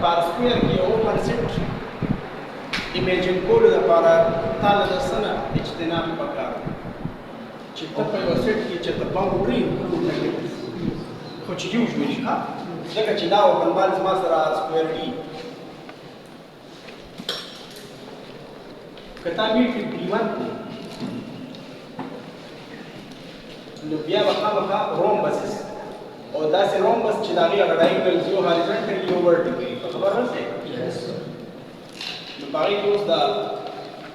بار سکویر کې اوپن سیټ ایمیجن کولو دپاره تاله د څه نه اجتناب پکار چې ته په یوه سیټ کې چې ته باونډري انکلوډ نه کړې خو چې یوزولي ښه ځکه چې دا اوپن بال زما سره آر سکویر ډي که تا میټریک ډي1 کړې نو بیا به خامخا رومبسس او داسې رومبس چې د هغې هغه ډایګونلز یو هاریزنټلي یو ورټیکلي په خبر رسې نو په هغې کې اوس د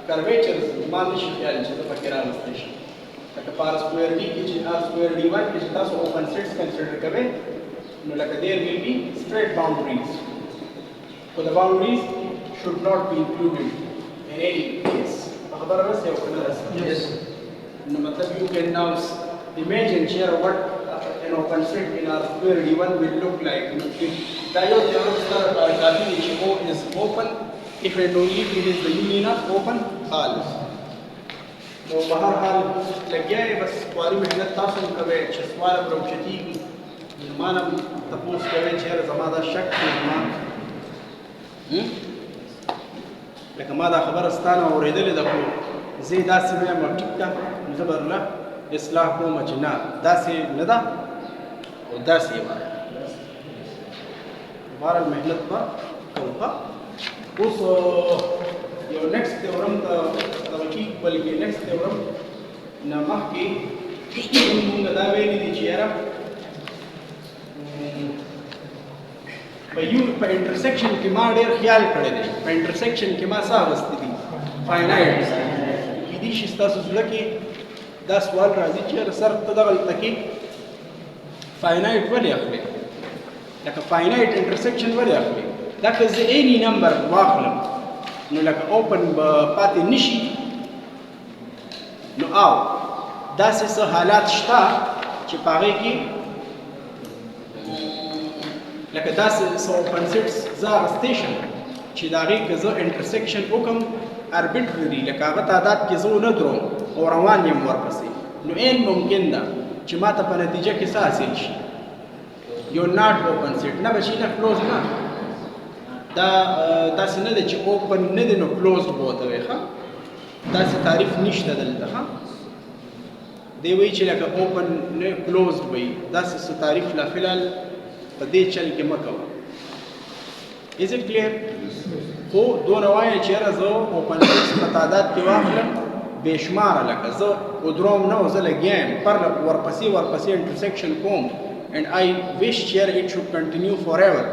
کرویچرز ما نه شي خیال چې زه پکې راوستی شم لکه په آر سکویر ډي کې چې آر سکویر ډي1 کې چې تاسو اوپن سیټس کنسیډر کوئ نو لکه دیر ویل بي straight boundaries خو د boundaries should not be included in any case په خبره رسې او که نه رسې no matlab you can now imagine here what an open set in our square D1 will look like. The theorem is O is open if and only if it is the union of open halves. So بہرحال لگیا ہے بس کواری محنت تاسو کوي چې سوال پروچتیږي زمانه تاسو کوي چې زماده شک ما لکه ما دا خبر ستانه اوریدلې ده خو زه داسې وایم ټیک ده زه به الله اصلاح کوم چې نه داسې نه ده او داسې یې وایه بهرحال محنت به کوم اوس یو نیکسټ تیورم ته دغه کېږي بلکې نیکسټ تیورم نه مخکې مونږ دا ویلي دي چې یاره په انټرسیکشن کې ما ډېر خیال کړی دی په انټرسیکشن کې ما څه اغوستي دي فاینایټ کیدای شي ستاسو زړه کې دا سوال راځي چې یاره سر ته دغه هلته کې فاینایټ ولې اخلې لکه فاینایټ انټرسیکشن ولې اخلې دا که زه اینی نمبر واخلم نو لکه اوپن به پاتې نشي نو او داسې څه حالات شته چې په هغې کې لکه داسې څه اوپن سیټس زه اخیستی شم چې د هغې که زه انټرسیکشن وکړم اربیټرري لکه هغه تعداد کې زه ونه دروم او روان یم ورپسې نو این ممکن ده چې ما ته په نتیجه کې څه حاصل شي یو ناټ اوپن سیټ نه به شي نه کلوز نه دا داسې نه دی چې اوپن نه دی نو کلوزډ به ورته وایي ښه داسې تعریف نشته دلته ښه دی وایي چې لکه اوپن نه کلوزډ به وي داسې څه تعریف لا فلحال په دې چل کې مه کوه از اټ کلیر خو دونه وایه چې یاره زه اوپن سیټس په تعداد کې واخلم بې شماره لکه زه ودروم نه زه لګیا یم ورپسې انټرسیکشن کوم and I wish here it should continue forever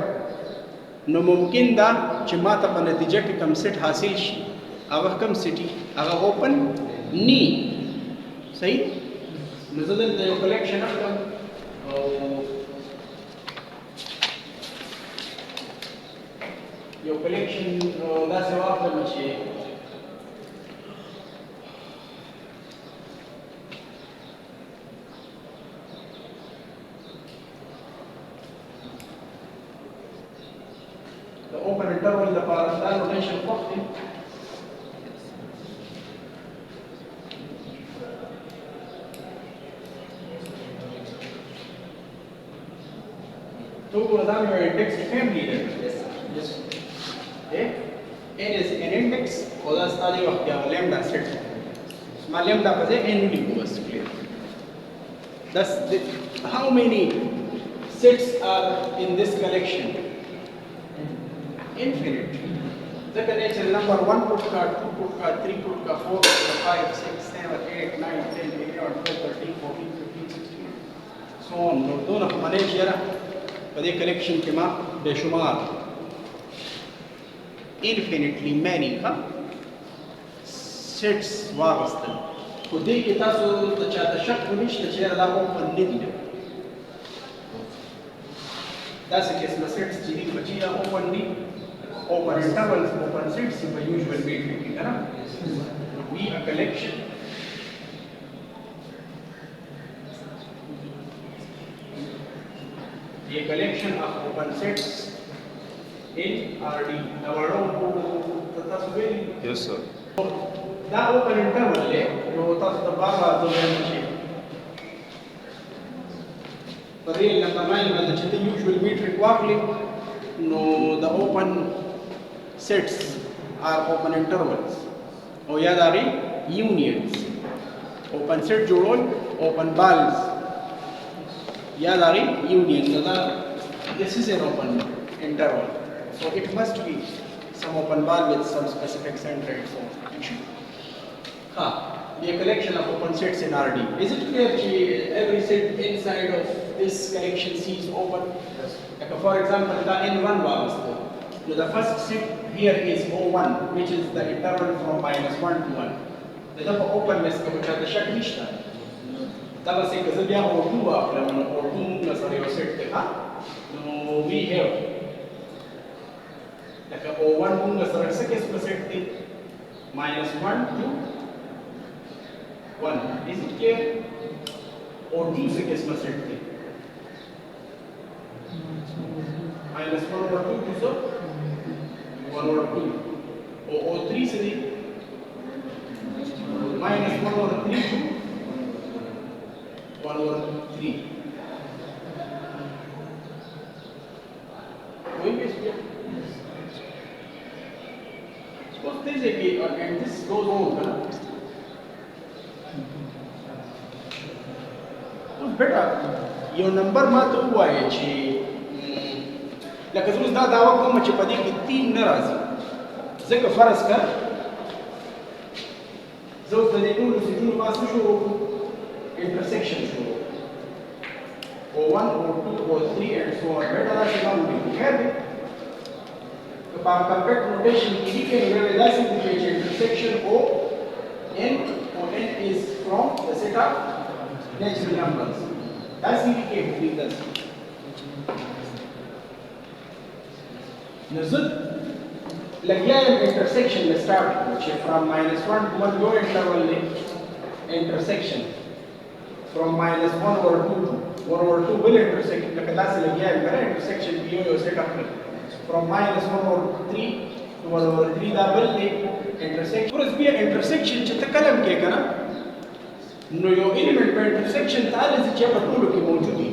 نو ممکن ده چې ما ته په نتیجه کې کم سیټ حاصل شي هغه کم سیټي هغه اوپن نی صحیح نو زه دلته یو کلیکشن اخلم او یو کلیکشن داسې واخلم چې open interval لپاره دا نوټیشن خوښ دی تو ګوره دا مې انډیکس فیملی دی n is an index او دا ستا دی وخت کې هغه لیمډا سیټ ما لیمډا په ځای n ولیکو بس کلیر Thus, how many sets are in this collection? Infinite. The natural number 1 put card, 2 put card, 3 put card, 4 put card, 5, 6, 7, 8, 9, 10, 11, 12, 13, 14, 15, 16. So on. نو دونه خو منې چې یاره په دې کلیکشن کې ما بې شمار infinitely many sets واغستل خو دې کې تاسو د چاته شک ونشته چې یاره دا اوپن نه دي داسې قسمه سیټس چې دي په چې یا اوپن دي open intervals, open sets in the usual matrix, would be a collection. A collection of open sets in RD. Yes, sir. That open interval, you touch the bar of the shape. The real number 9 is the usual metric walkly. نو د اوپن sets are open intervals او یا داغي unions open set جوړول open balls یا داغي union نو دا this is an open interval so it must be some open ball with some specific center and so on. Be a collection of open sets in RD. Is it clear that every set inside of this collection C is open? Yes. Like for example, the N1 was so the first set here is O1, which is the interval from -1 to 1. The openness which are the shak nishta. That was because we have O2 after O2 plus a set. No, we have like O1 plus a second set -1 to 1. Is it clear? Or 2 से किस में सेट थे? -1 over 2 to so 1 over 2. और 3 से दी -1 over 3 to 1 over 3. कोई भी इसमें? Suppose this is and this goes on, ना? बेटा यो नंबर ما ته وایي چې لکه زه دا دعوه کوم چې په دې کې 3 نه راځي ځکه فرض کړه زه اوس د دې ټولو سیټونو ما څه شروع انټرسیکشن شروع O1 O2 O3 and so on بیٹا دا څه باندې خیر دی که په کمپیوټر نوټیشن کې لیکي نو دا داسې دی چې انټرسیکشن O n is from the set of natural numbers. That's indicated with this. Now, लगिया intersection में start which from -1 to 1 go interval में intersection from -1 over 2 to 1 over 2 will intersect लगा दास लगिया है intersection भी हो set up from -1 over 3 to 1 over 3 that will intersection और इस भी intersection जितना कलम के करना نو یو الیمنٹ په انټرسیکشن تعالی چې په ټولو کې موجود دي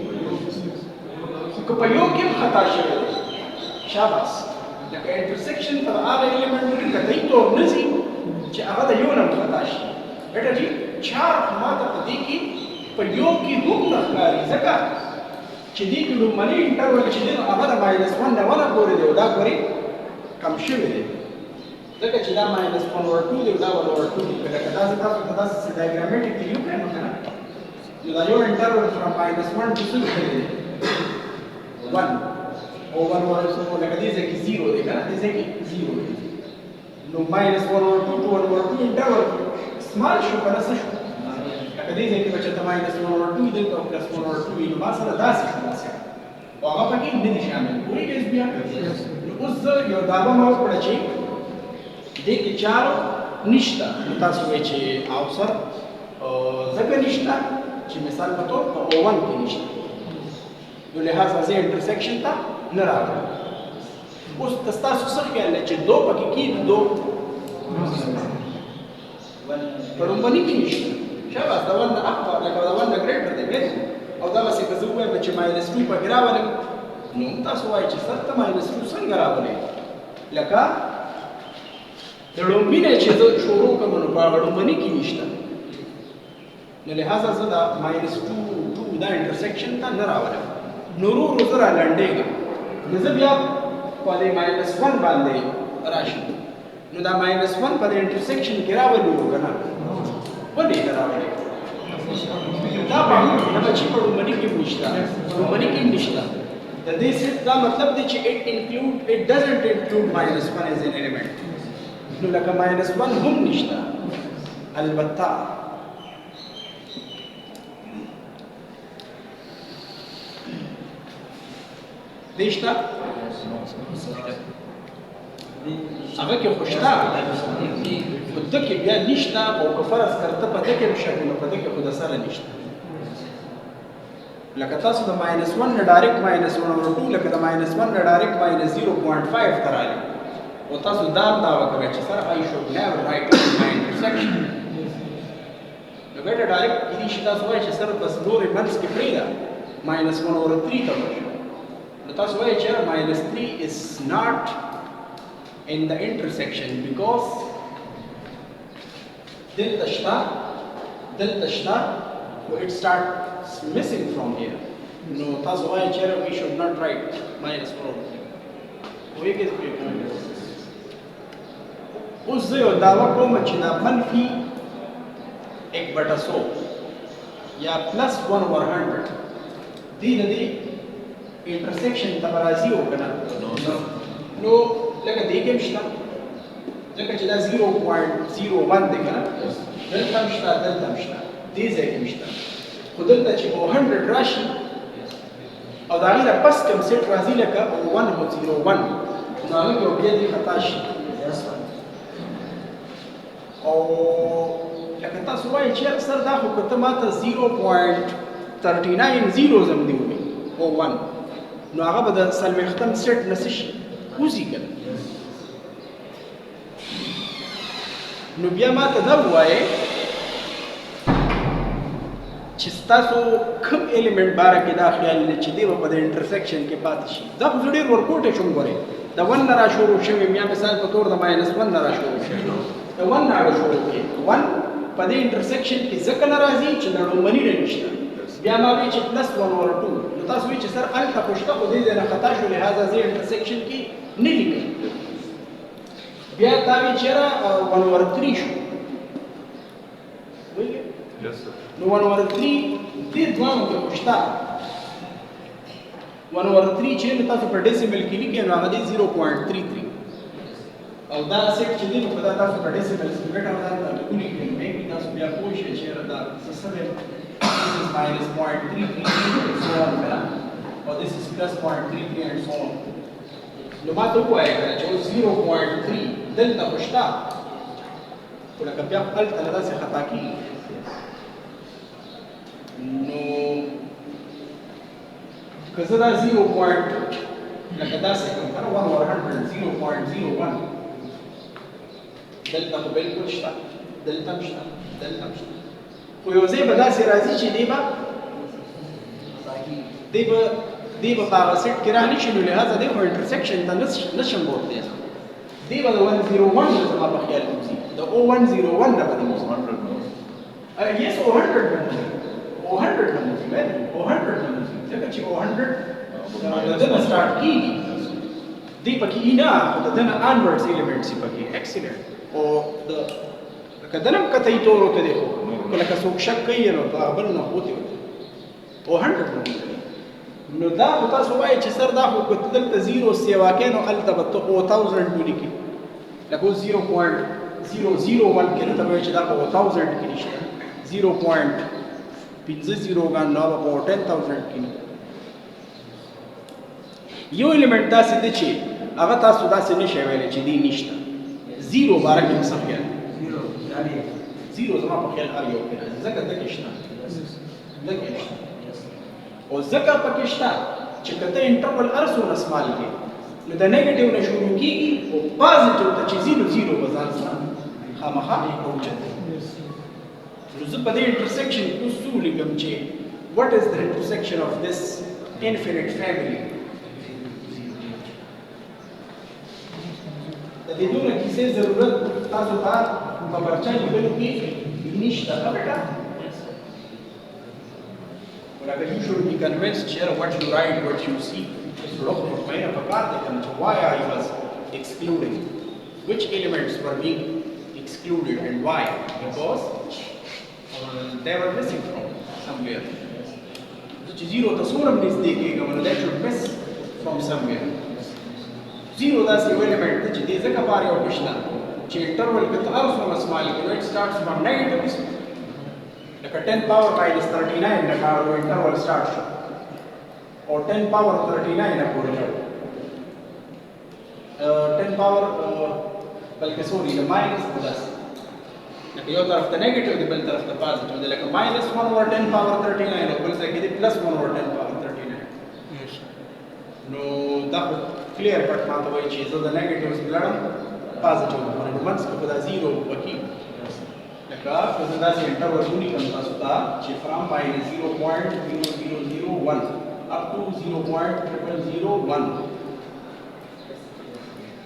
که په یو کې خطا شوی شاباس لکه انټرسیکشن په هغه الیمنٹ کې کتای تور نزي چې هغه د یو نه خطا شي بیٹا جی چار ماته په دې کې په یو کې هم نه ښکاري ځکه چې دې کې لومړی انټرول چې دی هغه د -1 نه 1 پورې دی دا ګوري کم شوی دی ځکه چې دا -1 over 2 دی دا 1 over 2 دی لکه دا تاسو ته داسې ډایګرامیټیکلی یو کړئ نو کنه نو دا یو انټرول فرام -1 to 2 دی 1 او 1 over 2 لکه دې ځکه 0 دی کنه دې ځکه 0 دی نو -1 over 2 to 1 over 2 انټرول سمال شو کنه څه شو لکه دې ځکه چې ته -1 over 2 دی او +1 over 2 نو ما سره داسې خلاصه او هغه پکې نه دي شامل وایي بیا نو اوس یو داوا ما وکړه چې دې کې چارو نشته تاسو وایئ چې اوسر ځکه نشته چې مثال په توګه په O1 کې نشته نو لہذا زه انټرسیکشن ته نه راغلم اوس تاسو څه خیال دی چې دو پکې کېږي دو په لومړني کې نشته شاباس دا ون اکبر لکه دا ون ګریټر دی بیا او دا بس که زه ووایم چې -2 پکې راولم نو تاسو وایئ چې سر ته -2 څنګه راولئ لکه د لومبي نه چې زه شروع کوم نو په هغه لومبني کې نشته نو لہذا زه دا -2 دا انټرسیکشن ته نه راولم نو ورو زه رالنډېږم نو زه بیا په دې -1 باندې راشم نو دا -1 په دې انټرسیکشن کې راولو که نه ولې نه راولې دا په هغه چې په لومبني کې نشته لومبني کې نشته د دې سیټ دا مطلب دی چې it doesn't include -1 as an element نو لکه -1 هم نشته البته دیشته هغه کې خوشتا په دې کې بیا نشته او که فرض کرته په دې کې مشکل په دې کې خود سره نشته لکه تاسو د -1 نه ډایرکټ -1 over 2 لکه د -1 نه ډایرکټ -0.5 تراله او تاسو دا وکړئ چې سره I should never write my intersection نو بیٹا ډایرکټ دې شي تاسو وایئ چې سره بس نورې منځ کې پرېږده -1 over 3 ته وشو نو تاسو وایئ چې -3 is not in the intersection because دلته شته و it starts missing from here. نو تاسو وایئ چې we should not write -4 ویګز په اوس زه یو دعوه کوم چې دا منفي 1/100 یا +1/100 دې د دې انټرسیکشن ته راځي او کنه نو لکه دې کې مشته ځکه چې دا 0.01 دی کنه دلته مشته دې ځای کې مشته خو دلته چې 100 راشي او دا غیر پس کوم سیټ راځي لکه 101 نو هغه بیا دې خطا شي او لکه تاسو وایئ چې اکثر دا خو که ته ماته 0.39 زم دی ووایي او 1 نو هغه به د څلوېښتم سیټ نه څه شي وځي که نه نو بیا ماته دا ووایئ چې ستاسو کوم ایلیمنټ باره کې دا خیال دی چې دی به په د انټرسیکشن کې پاتې شي دا خو زه ډېر ورکوټی شم ګورئ د 1 نه را شروع شوي یا مثال په طور د -1 نه را شروع شوي د 1 نه را شروع کړي 1 په دې انټرسیکشن کې ځکه نه راځي چې د لومړني نه نشته بیا ما وایي چې +1/2 نو تاسو وایئ چې سر هلته خو شته خو دې ځای نه خطا شو لهذا زه انټرسیکشن کې نه لیکم بیا تا وایي چې یاره 1/3 شو نو 1/3 دې دوانو کې خو شته 1/3 چې تاسو په ډیسیمل کې لیکئ نو هغه دی 0.33 او دا سیټ چې دی په دا تاسو په ډیسیمل کې ګټه وځي ولیکئ مې تاسو بیا پوه شئ چې دا څه دی -0.33 and so on or this is +0.33 and so on نو ما ته ووایه چې 0.3 دلته خو شته خو لکه بیا هلته له داسې خطا کېږي نو که زه دا 0. لکه داسې کوم که نه 1/100 0.01 دلته خو بلکل شته دلته هم شته دلته هم شته خو یو ځای به داسې راځي چې دی به په هغه سیټ کې رانه شي نو لهذا دی خو انټرسیکشن ته نشم بوتلی دی به د 101 نه زما په خیال کې وځي د 0101 نه به دی وځي یس 100 به وځي 100 به وځي ویل 100 به وځي ځکه چې 100 د ده نه سټارټ کېږي دی پکې نه خو د ده نه انورډز ایلیمنټس یې پکې ایکسیلنټ او د لکه دنه هم قطعي طور ورته دی خو لکه څوک شک کوي نو په هغه بل نه خوتې او 100 نو دا خو تاسو وایئ چې سر دا خو که ته دلته 0 سیوا کې نو هلته به ته 1000 ولیکې لکه اوس 0.001 کې نه ته وایي چې دا په 1000 کې نشته 0.50 ګان نو به په 10000 کې نه یو ایلیمنټ داسې دی چې هغه تاسو داسې نشئ ویلی چې دی نشته 0 باره کې څه خیال زیرو زما په خیال هر یو کې راځي ځکه دکې شته دکې شته او ځکه پکې شته چې که ته انټرول هر څومره سمال کې نو د نیګیټیو نه شروع کېږي او پازیټیو ته چې 0 به ځان سره خامخا اوچت نو زه په دې انټرسیکشن کې اوس څه ولیکم چې what is the intersection of this infinite family د دې دومره کیسې ضرورت تاسو ته په پرچا لیکلو کې نشته ښه بیټه ولکه you should be convinced چې what you write what you see زړه خو مطمئنه پکار دی کنه چې why I was excluding which elements were being excluded and why because they were missing from somewhere چې 0 ته څومره نږدې کېږم نو that should miss from somewhere 0 داسې یو element دی چې دې ځکه بار یو کې شته چې انټرول کې ته هر څومره سمال کې نو it starts from negative لکه 10 power minus 39 لکه نو انټرول سٹارټ شو او 10 power 39 نه پورې شو 10 power بلکې سوري د ماینس په داس لکه یو طرف ته نیگیټیو دی بل طرف ته پازیټیو دی لکه -1/10 power 39 او بل ځای کې دی +1/10 power 39 نو دا کلیر پټ ماته وایي چې زه د نیگیټیوز لړم پازیټیو باندې نو منځ کې به دا 0 وکړي لکه که زه داسې انټرول ولیکم تاسو ته چې فرام -0.0001 up up to 0.0001.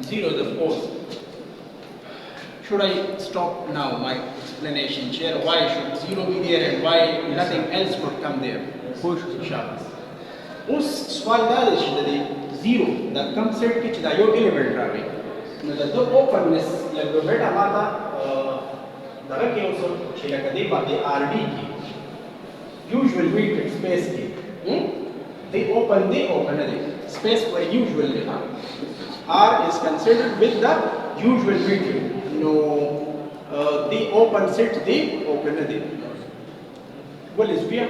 0 is of course. Should I stop now my explanation here? Why should 0 be there and why nothing else would come there? Push sharp. उस सवाल دا دی چې د 0 د کم سیټ کې چې دا یو الیمنٹ راغی نو د اوپننس لکه بیٹا ماته دغه کې اوس چې لکه دی باندې آر ډي کې یوزول ویټ سپیس کې دی اوپن نه دی سپیس فور یوزول دی R is considered with the usual metric. No, the open set the open the. Well, is clear.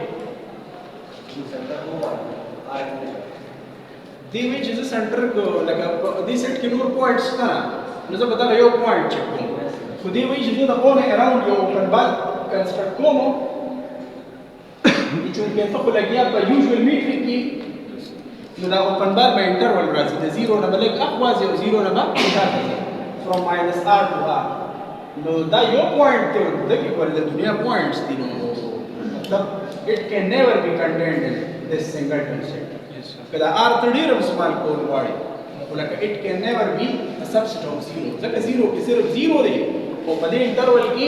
The which is the center like the set can more points. No, so bata yo point check ko. So the which is the all around your open bar construct como. Which will get to like the usual metric. نو دا اوپن بار به انټرول راځي د 0 نه بلک اخواز یو 0 نه به from minus r to r نو دا یو پوینټ ته دغه کولې د دنیا پوینټس دي نو مطلب it can never be contained in this singleton set کله r ته ډیر سمال کول غواړي ولکه it can never be a subset of 0 ځکه 0 کې صرف 0 دی او په دې انټرول کې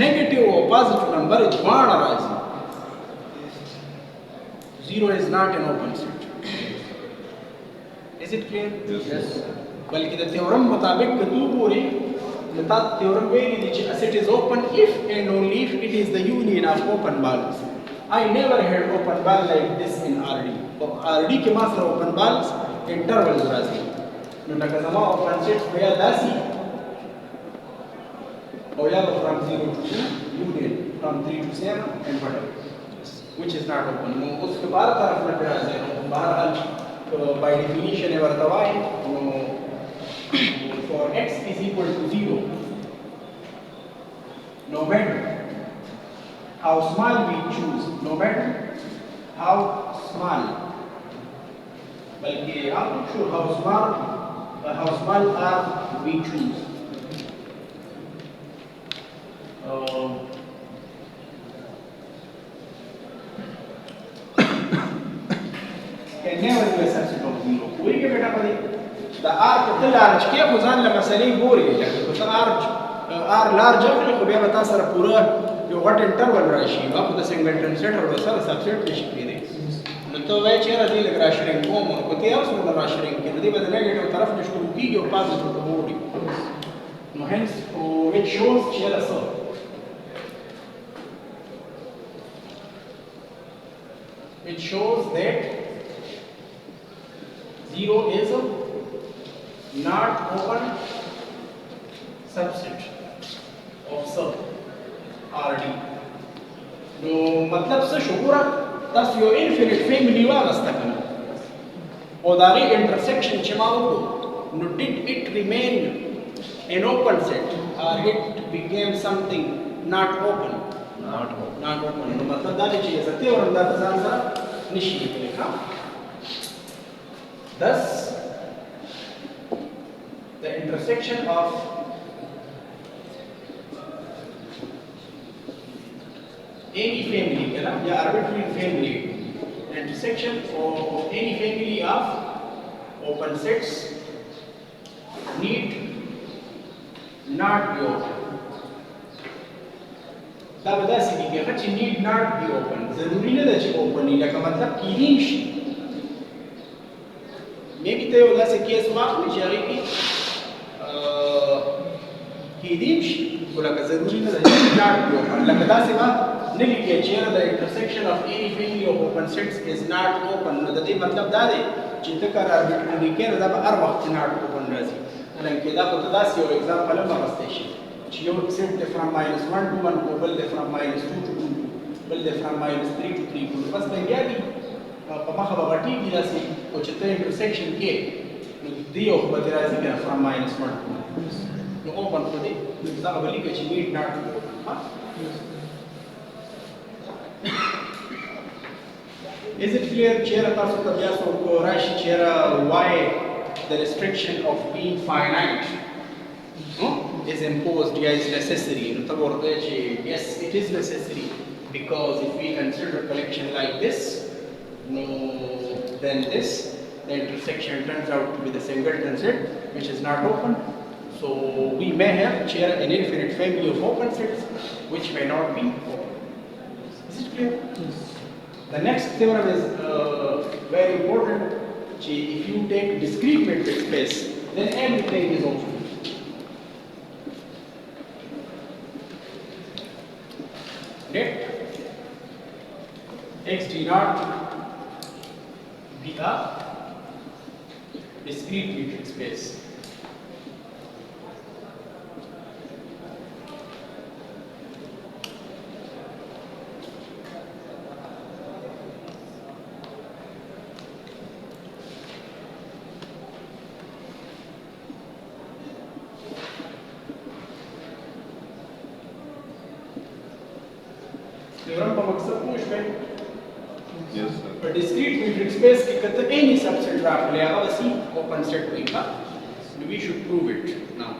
نیگیټیو او پوزټیو نمبر دواړه راځي 0 is not an open set. Is it clear? Yes. بلکې د تیورم مطابق کتو پوری لتا تیورم ویلی دی چې a set is open if and only if it is the union of open balls. I never had open ball like this in RD. او RD کې ما سره open balls intervals راځي. نو لکه زما open sets بیا داسي او یا from 0 to 2 union from 3 to 7 and whatever which is not open. نو اوس په بار طرف نه راځي نو بهرحال by definition ever tawai for x is equal to 0 no matter how small we choose no matter how small balki I'm not sure how small are we choose can never be a subset of 0 کوئی کې بیٹا پدې دا r په تل لارج کې خو ځان له مسلې ګوري لکه په r لارج اخلي خو بیا به تاسو سره پوره یو غټ انټرول راشي هغه د سنگلټن سیټ او سره سبسیټ نشي کېدی نو ته وایي چې راځي لکه راشرینګ کوم نو په تیار سره راشرینګ کې دې به د نیگیټیو طرف نه شروع کیږي او پوزټیو ته وړي نو هنس which shows چې راځي it shows that 0 is not open subset of sub RD. No, मतलब से शुक्र तस यो infinite family वाला कना और दारी intersection चमाओ को no did it remain an open set or it became something not open no मतलब दारी चीज़ सत्य और अंदर तजान सा निश्चित लिखा thus the intersection of any family या arbitrary family intersection of any family of open sets need not be open دا بداسي دي چې need not be open ضروري نه ده چې open نه لکه مطلب کېدی شي maybe ته یو داسې کیس واخلې چې هغې کې کېدی شي خو لکه ضروري نه ده چې not be open لکه داسې به نه لیکې چې the intersection of any family of open sets is not open نو د دې مطلب دا دی چې ته کار arbitrary لیکې نو دا به هر وخت not open راځي حالانکې دا خو ته داسې یو اگزامپل هم اخیستی شي چې یو سیټ دی from -1 to 1 کو بل دی from -2 to 2 بل دی from -3 to 3 کو بس به بیا دي په مخه به غټېږي داسې خو چې ته انټرسیکشن کې نو دې یو خو به دې راځي که نه from -1 to 2 نو اوپن خو دې دغه به لیکه چې need not be open Is it clear چیرې تاسو ته بیا څوک راشي چیرې why the restriction of being finite is imposed yeah is necessary نو ته ورته چې yes it is necessary because if we consider a collection like this No, then this, the intersection turns out to be the singleton set, which is not open. So we may have here an infinite family of open sets, which may not be open. Is it clear? Yes. The next theorem is very important. If you take discrete metric space, then everything is open. Let x d naught be a discrete metric space. theorem په مقصد پوه شوئ؟ په discrete metric space کې که ته any subset راکړې هغه به سي open set وي ښه نو we should prove it now.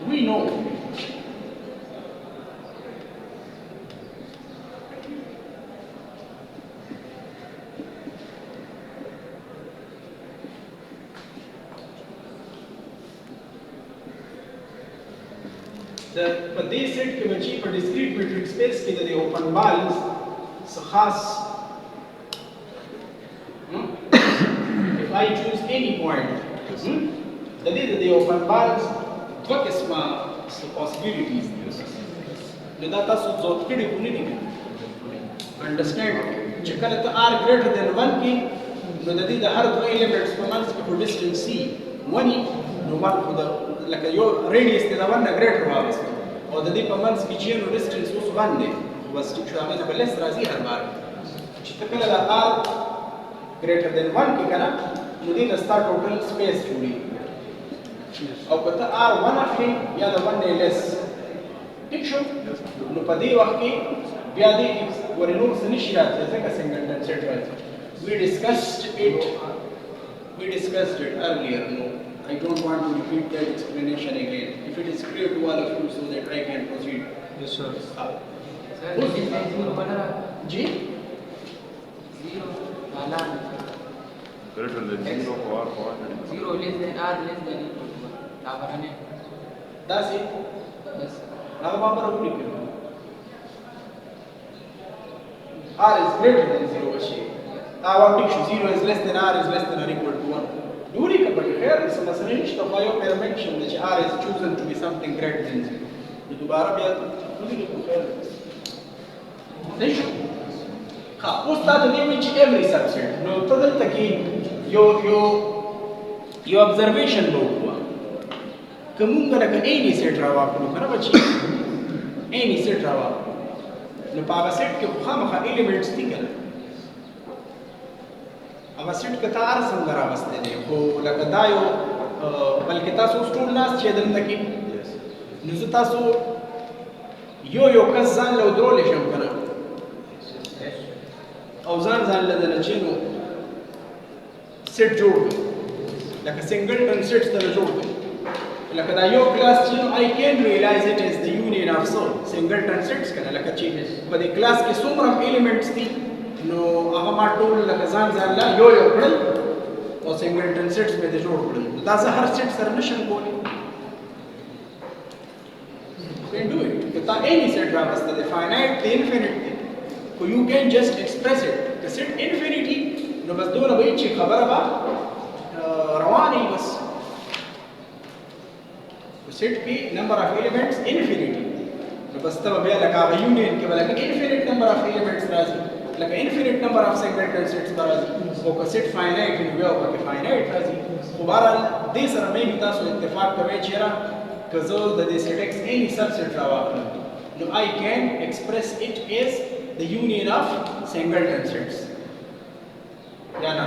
We know په دې سیټ کې بچي په discrete metric space کې د open balls څه خاص if I choose any point د دې د open balls دوه قسمه possibilities دي نو دا تاسو ځوت کړي کو نه دي understand چې کله ته r greater than 1 کې نو د دې د هر دوه elements په منځ کې په distance c ونی نو one خو د لکه یو radius ته دا one نه greater واغسته او د دې په منځ کې چې نو distance اوس باندې بس ټیک شو هغه په لس راځي هر بار چې ته کله د r greater than 1 کې کنه نو دې د ستا ټوټل سپیس جوړي او که ته r 1 اخلي یا د 1 نه less ټیک شو نو په دې وخت کې بیا دې ورې نور څه نشي راځي ځکه singleton set راځي we discussed it earlier no I don't want to repeat that explanation again. If it is clear to all of you so that I can proceed. Yes, sir. Sir, this is 0 बना रहा G? 0 वाला Greater than 0 for 0 less than r less than equal to 1. Barabar है That's it. Yes. Now barabar हो लिखो. R is greater than 0 बची. What issue? 0 is less than r is less than or equal to 1. دوری که په خیر څه مسله نشته خو یو پیرامید شوم چې r is chosen to be something greater than 0 نو دوباره بیا دوری که په خیر نشو ها اوس تا ته دی چې every subset نو ته دلته کې یو observation به وکړو که مونږ لکه any set راواخلو که نه بچي any set راواخلو نو په هغه set کې خو خامخا elements دي که نه هغه سیټ کې تار څنګه راوستي دي خو لکه دا یو بلکې تاسو ټول ناس چې دلته کې نو زه تاسو یو کس ځان له درولې شم کنه او ځان له چې نو سیټ جوړ لکه سنگلټن سیټ سره جوړ لکه دا یو کلاس چې نو I can realize it as the union of singleton sets کنه لکه چې په دې کلاس کې څومره elements دي نو هغه ما ټول لکه ځان لا یو کړل او سنگلټن سیټس مې د جوړ کړل دا زه هر سیټ سره نشم کولی can do it که تا any set راوسته دی finite دی infinite دی خو you can just express it که set infinity نو بس دونه به چې خبره به روانه بس په set کې number of elements infinity نو بس ته بیا لکه هغه union کې به لکه infinite number of elements راځي like infinite number of singleton sets راځي او که set finite نو بیا به finite راځي خو بهرحال دې سره مې تاسو اتفاق کوئ چې را که زه د دې set x any subset راواخلم نو I can express it as the union of singleton sets یا نه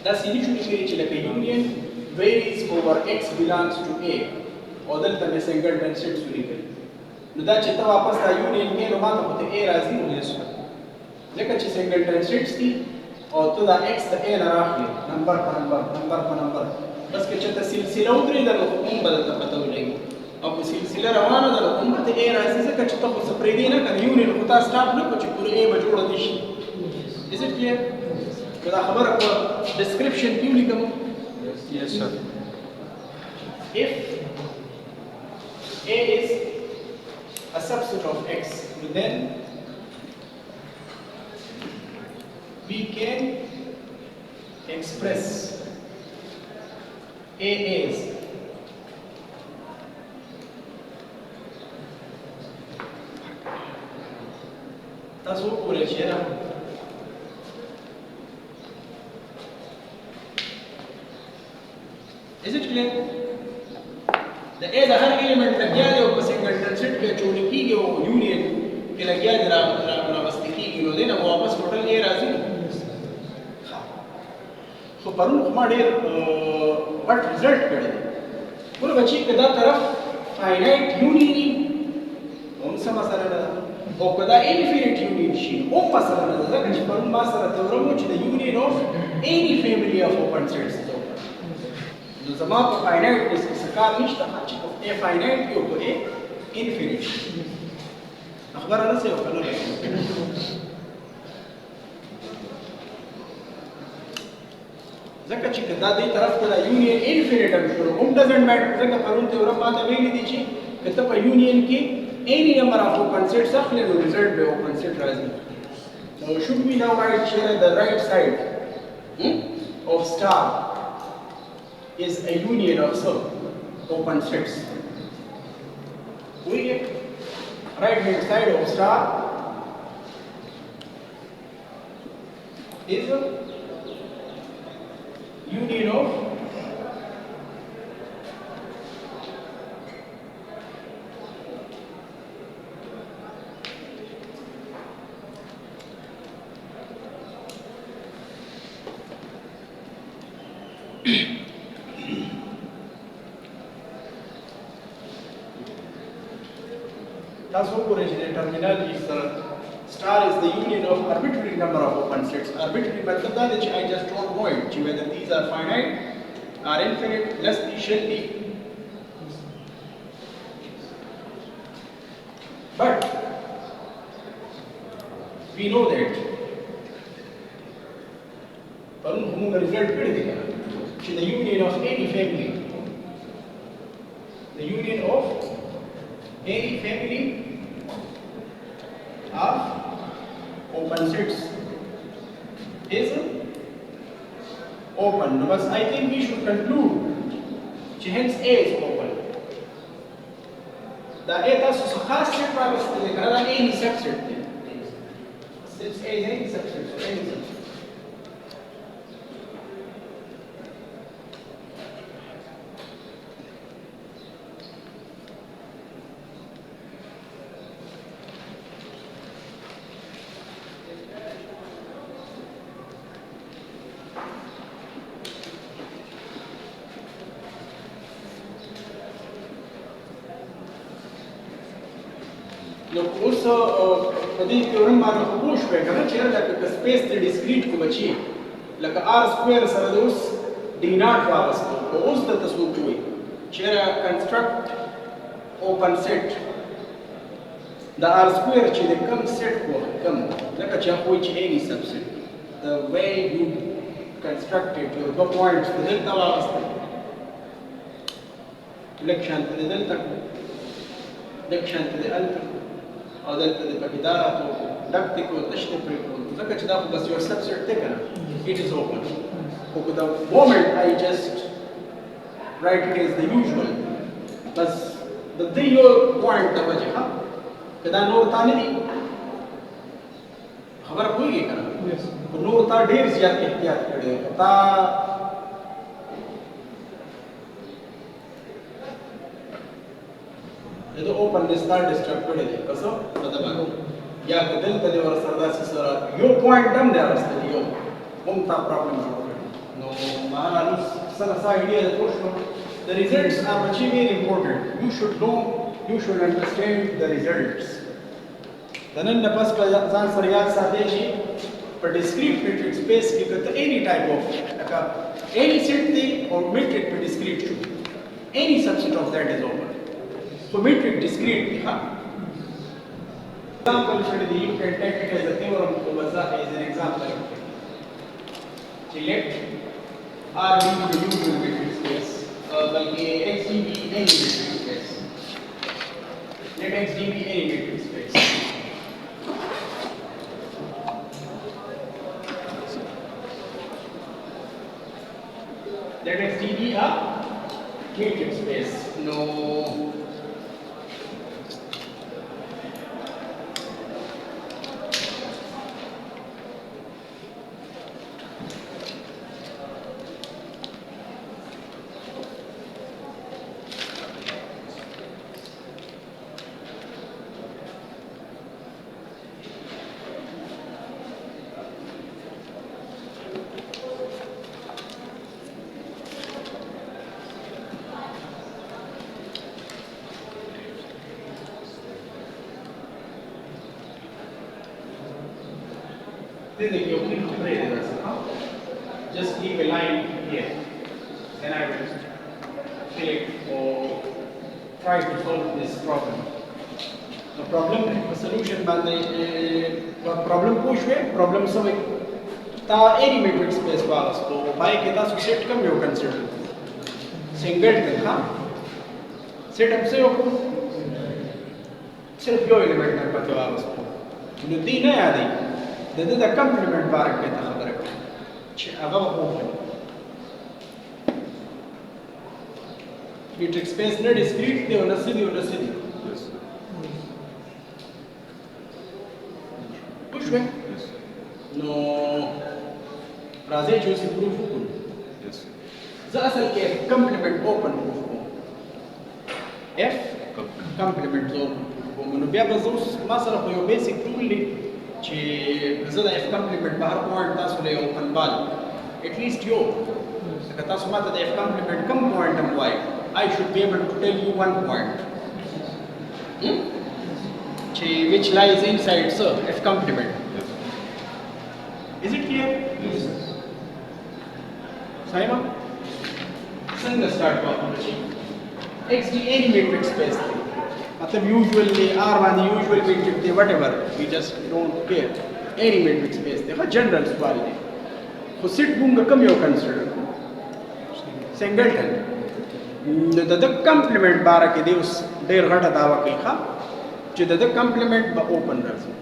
دا سینې شو چې لکه union varies over x belongs to a او دلته مې singleton sets ولیکل نو دا چې ته واپس دا یونین کې نو ماته خو ته a راځي نو یې ځکه چې singleton sets دي او ته دا x د a نه راخلې نمبر په نمبر بس که چې ته سلسله ودرېدل نو خو هم به درته پته ولګي او په سلسله روانه ده کومه ته ا راځي ځکه چې تاسو سپری دی نه کنه یونین خو تاسو سٹاپ نه کوئ چې پوره ا به جوړه دي شي is it clear دا خبره په ډسکرپشن کې ولیکم Yes, sir. if a is a subset of x then we can express a as تاسو وګورئ چې را is it clear د a د هر element لګیا دی او په سنگل ټرانزیټ کې جوړ کیږي او یونین کې لګیا دی راوستل کیږي نو دینه واپس ټوټل a راځي خو پرون خو ما ډېر پټ ریزلټ کړی دی ګوره بچي که دا طرف فاینایټ یونین وي هم څه مسله ده او که دا انفینټ یونین شي هم مسله نه ده ځکه چې پرون ما سره تورم و چې د یونین اف any family of open sets is open نو زما په فاینایټ کې څه کار نشته چې په a فاینایټ کې او په a انفینټ خبره نه سي او کنه ځکه چې دا دې طرف ته یونین انفینټم شروع هم ډزنټ میټر ځکه پرون ته ورته ماته ویلي دي چې کته په یونین کې any number of open sets اخلي نو result به open set راځي so should we now write here the right side of star is a union of some open sets we get right hand side of star is a union of that's what original terminology is star is the union of arbitrary number of open sets arbitrary matlab that is I just don't know it whether these are finite or infinite less these shall be but we know that parun hum result kade dikha the union of any family the union of any family of open sets is open but I think we should conclude hence a is open the a tasu khas set راوستل کړه دا any subset دی since a is any subset so any subset نو اوس په دې تیورم باندې خو پوه شوې کنه چې لکه سپیس د ډیسکریټ کو بچي لکه r سکوير سره د اوس d ناٹ راوستو او اوس د تاسو کوی چې کنسټرکټ اوپن سیټ د r سکوير چې د کم سیټ کو کم لکه چې خو چې any subset the way you constructed your two points دلته راوستل لکشن ته دلته لکشن ته دلته او دلته د پکیدارات او ډکټیک او تشته پرې کوم ځکه چې دا خو بس یو سبسیټ دی کنه it is open خو the moment I just write it as the usual بس د دې یو پوینټ ته وجه ها کدا نور تانه دي خبر کوی کنه نور تا ډیر زیات احتیاط کړی تا the openness not disturbed kade kaso matabago ya kadal tade war sarda se sara yo point dam there rasta yo umta problem no maana sara sa idea the question the results are actually very important you should know you should understand the results then the pas ka zan sar yaad saate shi per discrete metric space ki kata any type of any set the or metric per discrete any subset of that is open metric discrete دی ها example should be you can take it as a theorem over is an example select R be the usual metric space बल्कि X be any metric space let X be any metric space let X be a metric space no Then you need to play the rest. Just leave a line here. Then I will select or try to solve this problem. The problem, the solution by the problem push way, problem solving. Ta any metric space वाला तो by के ता set कम यो consider. Singleton हाँ. Set हम से यो सिर्फ यो element में पता वाला तो. नुदी नहीं आती. ده complement بارك كده خبرك شيء أغلب ممكن metric space نه discrete دی ولا سيدي وش وين نو راځي چې اوس پروف وکړو زه اصل کې complement open proof کوم f complement open کوم نو بیا به زه ما سره خو یو بیسیک ټول دی چې زه د f complement په هر پوینټ تاسو له اوپن بال at least یو که تاسو ماته د f complement کوم پوینټ هم وایي I should be able to tell you one point which lies inside sir f complement is it clear yes Saima څنګه start topology x d any metric space मतलब usually R one usual metric they whatever we just don't care any metric space they are general सवाल है तो set बुंगा कम यो consider singleton the complement बारा के दे उस ډېر غټه داوا کوي ښا چې د complement به open راځي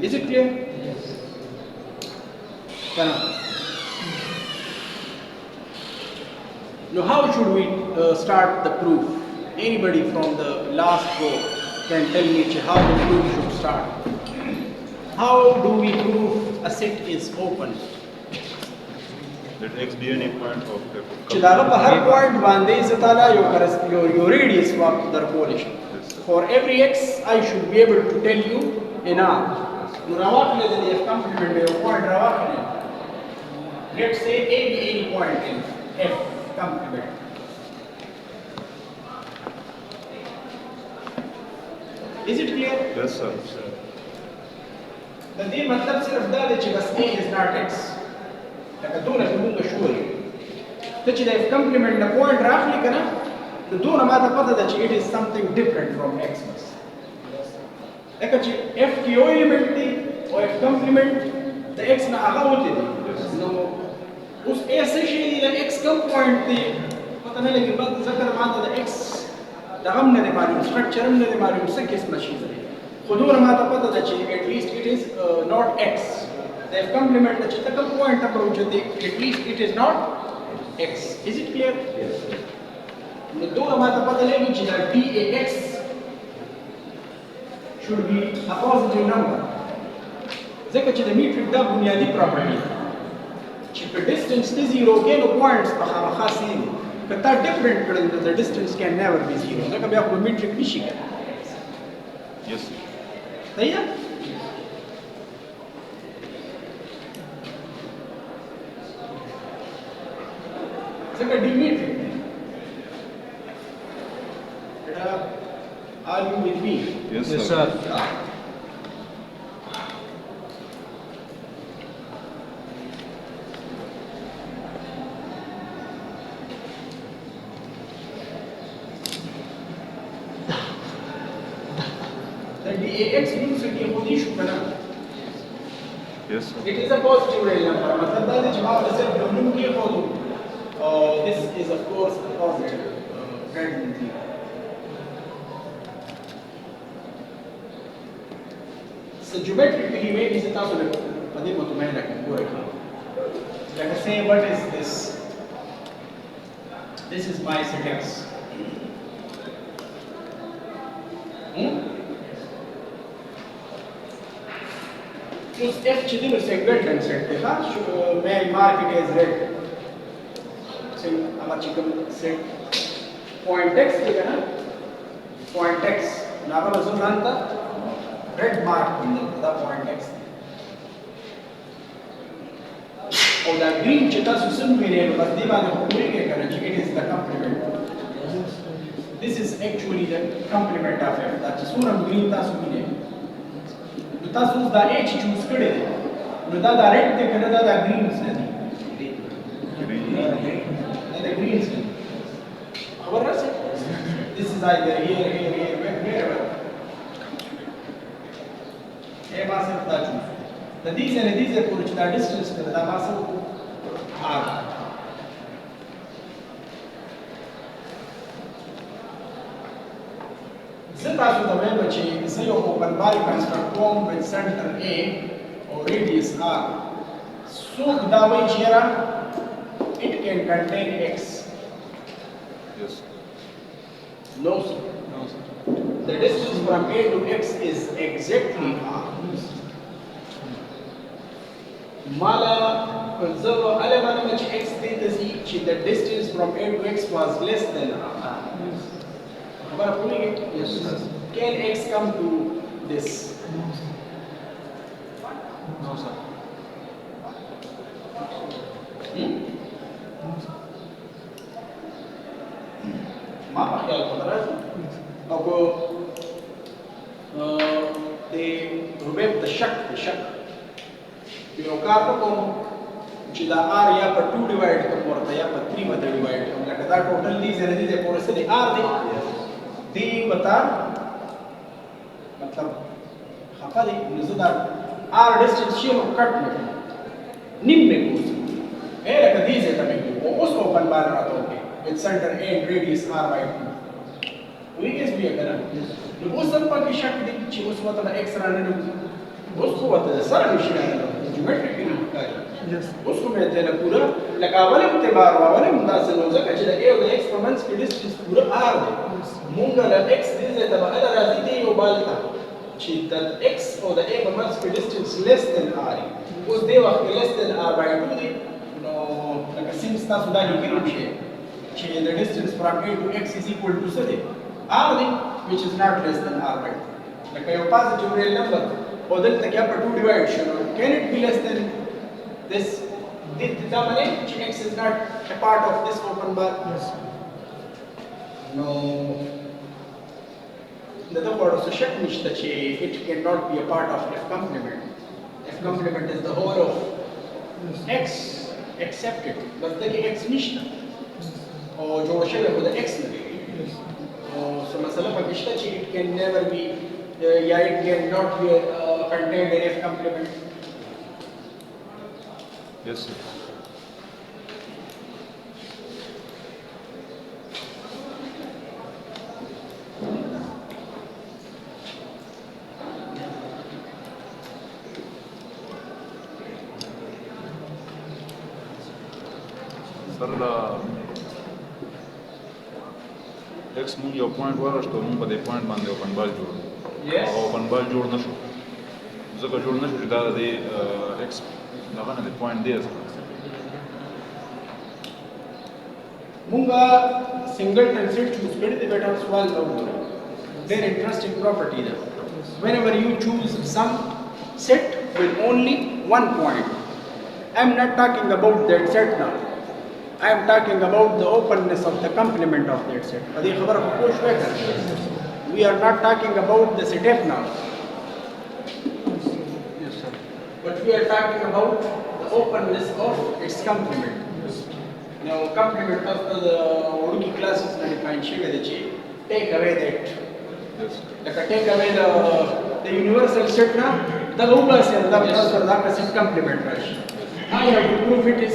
is it clear yes now how should we start the proof anybody from the last row can tell me how the proof should start how do we prove a set is open let x be any point of the چې دا په هر پوینټ باندې زتاله یو radius واپ درکول شي for every x I should be able to tell you in R نو راوخلې د f complement یو پوینټ راوخلې let's say a be any point in f complement is it clear yes sir د دې مطلب صرف دا دی چې بس a is not x لکه دونه چې موږ شوي ته چې د f complement نه پوینټ راخلي که نه نو دونه ماته پته ده چې it is something different from x بس لکه چې f کې یو element دی او f complement د x نه هغه وتې دی نو اوس a څه شی دی د x کوم پوینټ دی پته نه لګي بعد ذکر ماته د x دغه هم نه دی معلوم structure هم نه دی معلوم څه قسمه شي دی خو دونه ماته پته ده چې at least it is not x the f complement the chita point approach at least it is not x is it clear yes no do amata pata legi chi that dax should be a positive number zeka chi the metric da bunyadi property chi pe distance is zero ke no points pa khasim kata different the distance can never be zero zeka bia ko metric nishi ka yes tayya څنګه ډیمیټریک are you with me yes sir دي شو کنه Yes, sir. it is a positive real number مطلب دا دی چې ما ول صرف یو نوم کې خو this is of course a positive real number so geometrically maybe is تاسو له په دې مطمئنه کوم ګورئ like I say what is this is my set x Plus f چې دی نو سنګلټن سیټ دی ها مې مارک اټ از ریډ څنګه هغه چې کوم سیټ پوینټ x دی کنه پوینټ x ناغه وزن ځانته ریډ مارک دی دا پوینټ x او دا green چې تاسو سم وینئ نو بس دی باندې خبرې کوي کنه چې it is the complement this is actually the complement of f دا چې څومره green تاسو وینئ تاسو دا h چوز کړی دی نو دا ډایرکټ دی کنه دا گرینز نه دی دا گرینز نه خبر راځي this is either here wherever ما صرف دا چوز د دې سره پورې چې دا ډیسټنس کړه دا ما صرف r زه تاسو ته وایم چې زه یو اوپن بار کنسټرکټ کوم with center A او radius r څوک دا وایي چې یاره it can contain x Yes. no sir the distance from A to x is exactly r مالا زه علم علم چې x دې ته ځي چې the distance from A to x was less than r خبر پوهیږئ yes sir can x come to this No, sir. ما په خیال خبره او کو د روبیب د شک یو کار کوم چې دا r یا په 2 ډیوایډ کوم ورته یا په 3 باندې ډیوایډ کوم لکه دا ټوټل دي زره دي پورې څه دي r دی بتا مطلب خفه دی نو زه دا r ډیسټنس شي نو کټ نه نیم مې کوم لکه دې ځای ته مې کوم اوس اوپن بار راته وکړي with center A and radius r by 2 وی اس بیا کنه نو اوس هم پکې شک دی چې اوس وته x را نه نو اوس خو وته سره نشي راغلی جیومټریکلی ښکاري اوس خو مې ته نه پورا لکه اولم اعتبار اولم داسې نو ځکه چې د A او د x په منځ کې ډیسټنس پورا r دی مونږ له x دې ځای ته به راځي دی یو بال ته چې د x او د A په منځ کې ډیسټنس less than r اوس دې وخت کې less than r by 2 دی نو لکه سینس تاسو دا لیکلی شئ چې the distance from A to x is equal to څه دی r دی which is not less than r by 2 لکه یو positive real number او دلته کې په 2 divide شو can it be less than this دا معنی چې x is not a part of this open bar yes no دغه په څه شک نشته چې it cannot be a part of f complement is the whole of x except it بس دغه x نشته او جوړ شوی خو د x نه دی او څه مسله پکې شته چې it can never be یا it cannot be contained in f complement Yes, sir. Sir, x مونږ یو پوینټ ورشته مونږ په دې پوینټ باندې اوپن بال جوړ Yes. او اوپن بال جوړ نشو ځکه جوړ نشو چې دا د x دغه نه دی پوینټ دی مونږه سنگلټن سیټ چوز کړی دی بیٹا سوال نو very interesting property there whenever you choose some set with only one point I am not talking about that set now I am talking about the openness of the complement of that set ادي خبره کو شوي کړه we are not talking about the set f now yes sir but we are talking about the openness of its complement now complement of the Urdu classes na define شوی دی چې take away that yes like take away the د یونیورسل سیټ نه دغه وباسي دا تاسو سره دا سیټ کمپلیمنٹ راشي I have to prove it is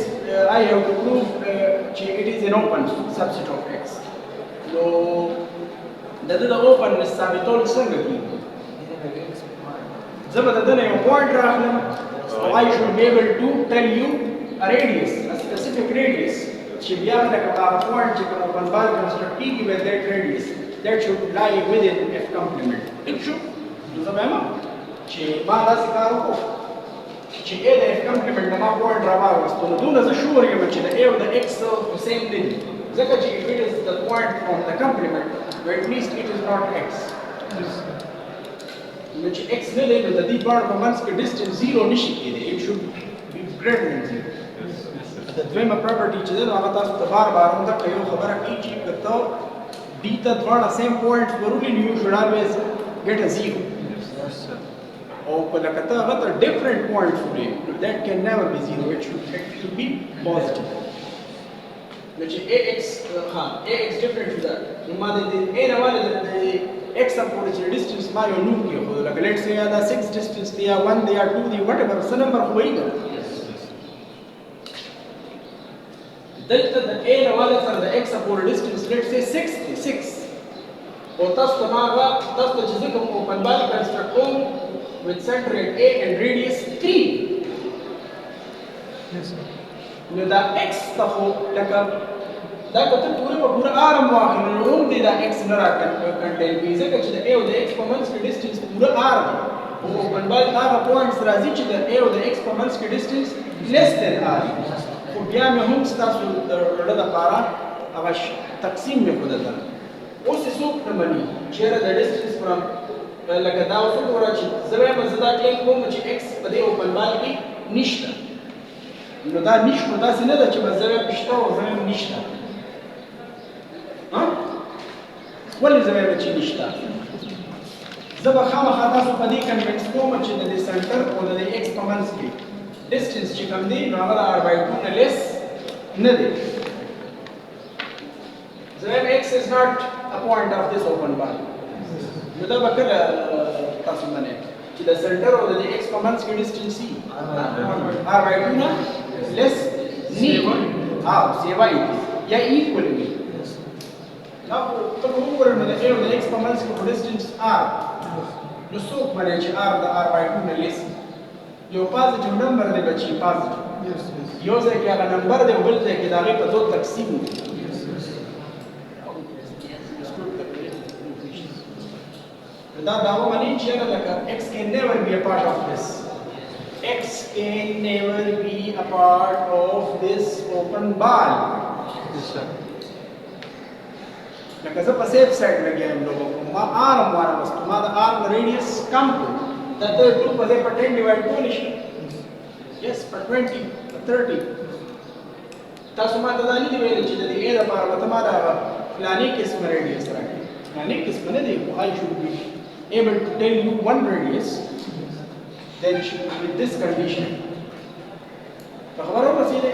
I have to prove it is an open subset of X. نو د open ثابتول څنګه کیږي زه به د دنه یو پوینټ راخلم او I should be able to tell you a radius, a specific radius چې بیا لکه هغه پوینټ چې کوم open ball construct کیږي with that radius that should lie within F complement. It should. نو زه وایم چې ما داسې کار وکړو چې A د F complement نه ما پوینټ راواغوستو نو دومره زه شور یم چې د A او د X سیم نه دي ځکه چې if it is the point from the complement or at least it is not X. نو چې X نه دی نو د دې پوینټ په منځ کې ډسټنس 0 نشي کېدی. It should be greater than 0. د دویمه پراپرټي چې ده هغه تاسو ته بار بار هم دغه یو خبره کوي چې که ته دې ته دواړه سیم پوینټس ورولي نو یو شوډ الویز ګیټ ا 0 او که لکه ته هغه ته ډفرنټ پوینټس ولي نو دیټ کین نیور بي 0. it should be positive. نو چې ax ax different to that نو ما د a نه والا د x هم پورې چې ډسټنس ما یو نوم کېښود لکه لیټ سې یا دا 6 ډسټنس دی یا 1 دی یا 2 دی وټ ایور څه نمبر خو وایي کنه دلته د a نه والا سره د x پورې ډسټنس لیټ سې 6 او تاسو ته ما هغه تاسو ته چې زه کوم اوپن بال کنسټرکټ کوم with center at a and radius 3 نو دا x ته خو لکه دا کته پوره آرم واخلې نو هم دې دا x نه راکنټین کېږي ځکه چې د a او د x په منځ کې ډسټنس پوره آر دی او اوپن بال هغه پوینټس راځي چې د a او د x په منځ کې ډسټنس لیس دین آر خو بیا مې هم ستاسو د ډډه دپاره هغه تقسیم مې ښودل اوس یې څوک نه مني چېرې د ډسټنس فرام لکه دا اوس وګوره چې زه وایم زه دا کلیم کوم چې x په دې اوپن بال کې نشته نو دا نشته داسې نه ده چې بس زه وایم شته او زه وایم نشته ولې زه وایم چې نشته زه به خامخا تاسو په دې کنوینس کوم چې د دې سنټر او د دې x په منځ کې ډسټنس چې کوم دی نو هغه د r by 2 نه لیس نه دی زه وایم x is not a point of this open ball نو دا به کله تاسو منئ چې د سنټر او د x په منځ کې ډسټنس وي r by 2 نه لیس نی سیوای یا ایکوال وي نو ته وګورئ نو د a او د x په منځ کې ډسټنس r نو څوک منئ چې r د r by 2 نه لیس یو پازیټیو نمبر دی بچي پازیټیو یو ځای کې هغه نمبر دی او بل ځای کې د هغې په څو تقسیم دی دا دعوه مني چې لکه x can never be a part of this. X can never be a part of this open ball. لکه زه په سیف سایډ لګیا یم لوګو ما آرم واغوستو ما د آرم ریډیس کم کړو دا 2 په ځای په 10 ډیوایډ کولی شي یس په 20 په 30 تاسو ما ته دا نه دي ویلي چې د دې a لپاره به ته ما د فلاني قسم ریډیس راکړې فلاني قسم نه دی خو I should be able to tell you one radius then with this condition خبرو بسیده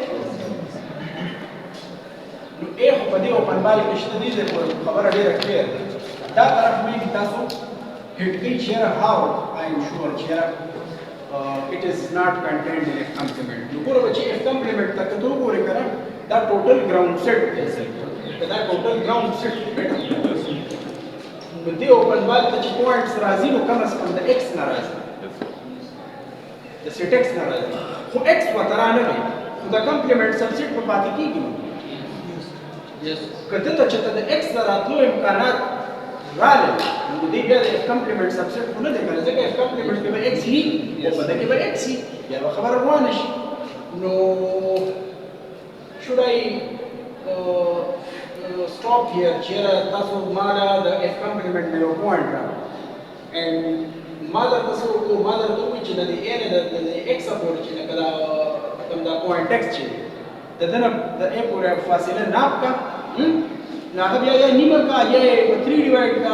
نو a خو په دې اوپن بال کې شته دي خبره ډېره کلیر ده دا طرف مې تاسو هیټ کوي چیرې how I am sure چیرې it is not contained in F complement نو ګوره چې F complement ته کتو ګورې کنه دا ټوټل ګراوند سیټ دی دا ټوټل ګراوند سیټ دی نو دې اوپن بال ته چې پوینټس راځي نو کم از کم د x نه راځي د سیټ x نه راځي خو x ورته رانه وي خو د کمپلیمنټ سبسیټ په پاتې کېږي که دلته چې ته د x نه راتلو امکانات راغلل نو دې بیا د کمپلیمنټ سبسیټ خو نه دی کنه ځکه کمپلیمنټ کې به x وي او په دې کې به x وي بیا به خبره روانه شي نو should I stop here چیرې تاسو ما د F complement نه یو پوینټ را and ما درته څه وکړو ما درته وویل چې د دې A نه د x پورې چې لکه دا کوم دا پوینټ x چې د ده نه د A پورې فاصله ناپ کا نو هغه بیا یا نیمه کا یا یې په 3 ډیوایډ کا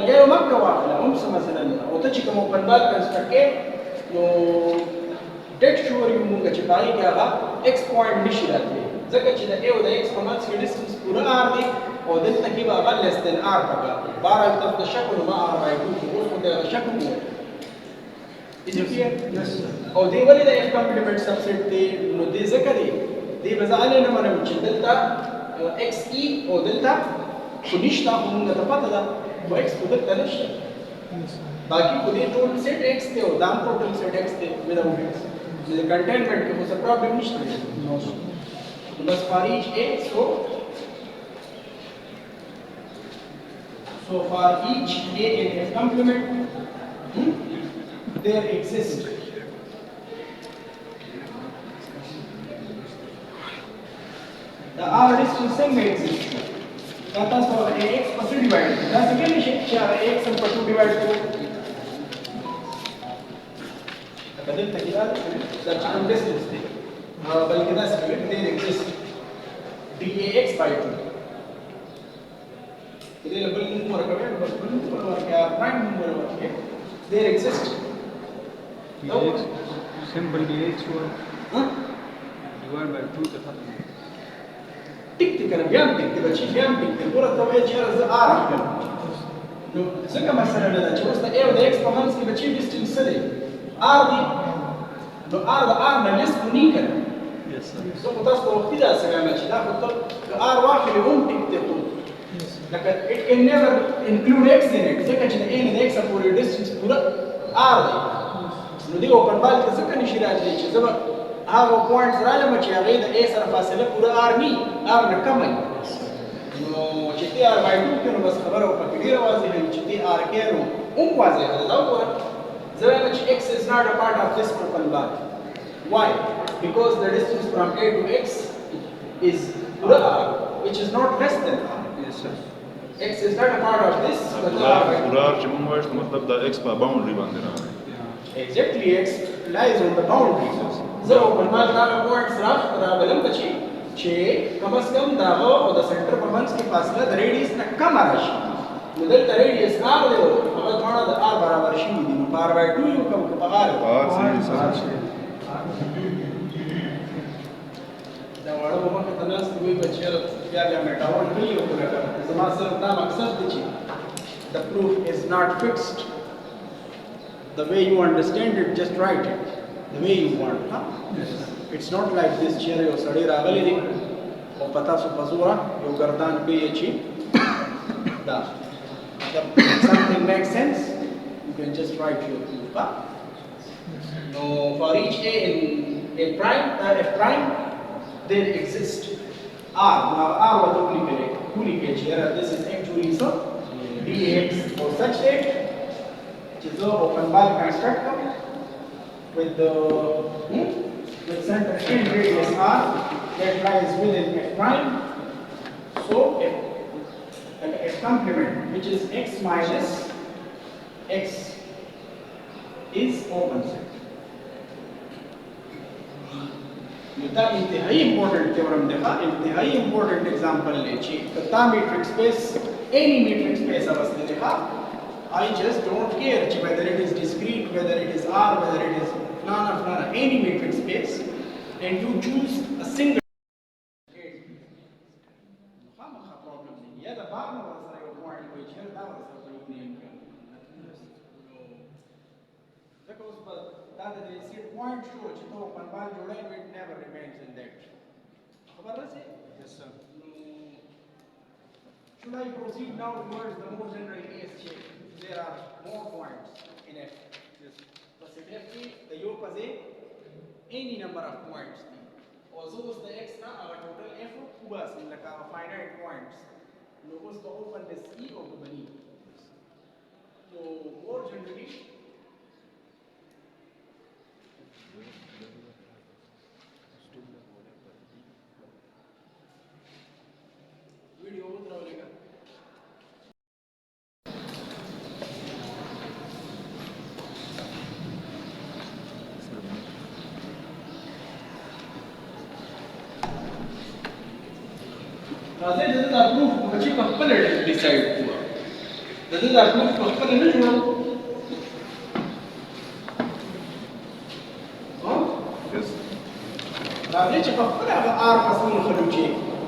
یا یو مکه واخله هم څه مسله نه او ته چې کوم اوپن بال کنسټرکټ کې نو ډېټ شور یو مونږ چې په هغې کې هغه x پوینټ نشي راتلی ځکه چې د a او د x په منځ کې ډسټنس پوره r دی او دلته کې به هغه لیس دین r پکار دی بهرحال تاسو ته شک نو ما r by 2 اوس خو د شک مو Is it clear? Yes, sir. او دی ولې د اف کمپلیمنٹ سبسیټ دی نو دی ځکه دی دی به زه نه منم چې دلته ایکس ای او دلته خو نشته خو موږ ته پته ده خو ایکس خو دلته نشته باقي خو دی ټول سیټ ایکس دی او دا هم ټوټل سیټ ایکس دی وداوټ ایکس نو د کنټینمنټ کې خو څه پرابلم نشته دی نو بس فار ایچ اے so for each a in f complement there exists the r distance څنګه exist دا تاسو ax په 2 divide دا څنګه نشي چې ax په 2 divide کو دا دلته کې دا کوم distance دی بلکې دا څنګه there exist dAx by 2 There is a prime number there exists. dx simple dx हुआ divide by 2 ته ختم ټیک ټیک کنه بیا ټیک ټیک بچی بیا ټیک ټیک ورته وایي چې زه آر اخلم نو څنګه مسله ده چې اوس د a او د x په منځ کې بچی ډیسټنس څه دی r دی نو r د r نه لیس کو نه کړه yes sir زه خو تاسو ته وختي دا څنګه چې دا خو ته r واخلې هم ټیک ټیک like it can never include x in it ځکه چې د a نه د x پورې ډیسټنس پورا r دی نو دی اوپن بال کې ځکه نشي راځي چې زما هغه پوینټس راځم چې هغه د a سره فاصله پورا r نه r نه کم وي نو چې تی r by 2 کې نو بس خبره او پکې ډیره واضحه وي چې تی r کې نو هم واضحه ده دا وګوره زما چې x is not a part of this open bar why because the distance from a to x is pura r which is not less than r yes sir x is not a part of this but پورار چې موږ وایو مطلب دا x په باونډري باندې راغلی exactly x lies on the boundary زه په ما دا پوینټس راغلم چې کم از کم دا او د سنټر په منځ کې فاصله د ریډیس نه کم راشي نو دلته ریډیس r دی هغه دواړه د r برابر شي دي نو r by 2 یو کم په r دا وړو مخه ته ناس دوی بچیل بیا بیا میټاور کلی وکړه زما صرف دا مقصد دی چې the proof is not fixed the way you understand it just write it the way you want huh? yes it's not like this chair یو سړی راغلی دی او پتا سو پزورا یو گردان پیه چی دا if something makes sense you can just write your proof huh? no for each a in a prime f prime there exist r now r what do we call here this is actually so dx for such that which is open ball construct with the with center and radius r that lies within f prime so f complement which is x minus x is open set دا انتهایی امپورټنٹ تیورم دی انتهایی امپورټنٹ एग्जांपल دی چې کتا میټرک سپیس any metric space اوسته دی I just don't care whether it is discrete whether it is r whether it is none any metric space and you choose a single خامخا problem دی یا دا بار نو سره یو پوینټ وي چې دا سره یونین ځکه اوس په دا د سیټ پوینټ شو چې ته په بال جوړای نو it never remains in that خبر راځي yes sir should I proceed now towards the more general case shape there are more points in f yes so set f the yo pase any number of points or so is the x na our total f was in like our finite points no was to open this e or to bani so more generally video उतरावलेगा राजे जैसे प्रूफ बच्चे couple decide हुआ जैसे proof couple है ना जोड़ो हाँ yes राजे जब कपल है आर पसंद खलूचे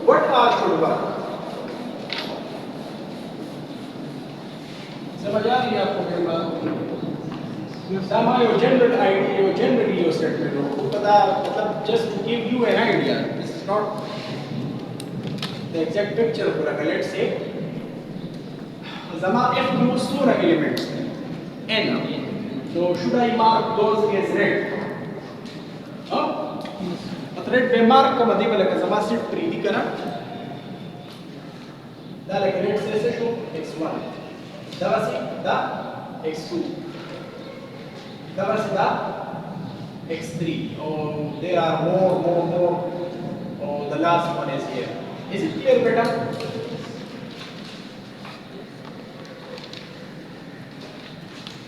what r should work समझ आ रही है आपको मेरी बात دا ما یو جنرال آیډیا یو جنرال یو سټیټمنټ وکړو په دا مطلب جست ټو ګیو یو ان آیډیا دس از ناٹ the exact picture for a let's say زما f نو څومره elements n so should I mark those as red red به mark کوم دی ولکه زما سیټ 3 دی کنه دا لکه let's say شو x1 دا واسي دا x2 دا واسي دا x3 or there are more oh the last one is here. Is it clear, beta?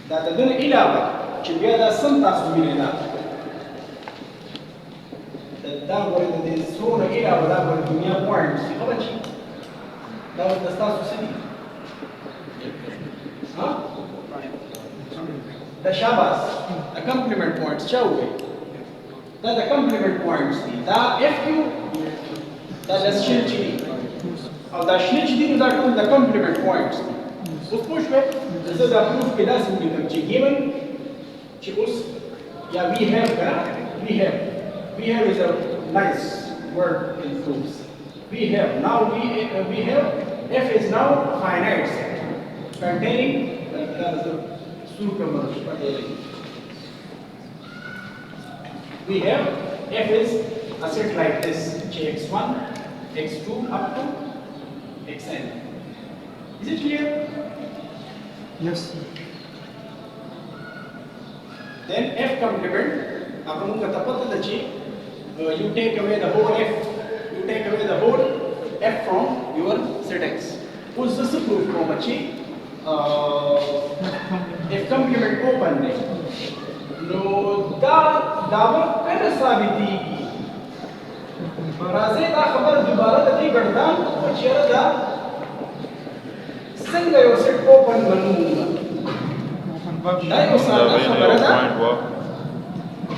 دا د دې علاوه چې بیا دا سم تاسو وینئ دا ورته د دې څونه علاوه دا ورته دنیا پوینټس دی خبر شي دا ورته تاسو څه دي ها دا شاباس دا کمپلیمنٹ پوینټس چا وایي دا د کمپلیمنٹ پوینټس دي دا اف یو دا د شیل چې دي او دا شیل چې دي دا ټول د کمپلیمنٹ پوینټس دي اوس پوه شوې زه دا پروف کې داسې ولیکم چې given چې اوس یا we have is a nice word in proofs we have now we have f is now a finite set containing we have f is a set like this x1 x2 up to xn. Is it clear? Yes. Then f complement अब हम कहता पता था जी you take away the whole f from your set x उस से proof को बची f complement open ने नो दावा कैसे साबित की राज़े ता खबर दोबारा तभी गढ़दान को चेहरा दा संग यो सेट ओपन बनूंगा दा यो सारा खबर दा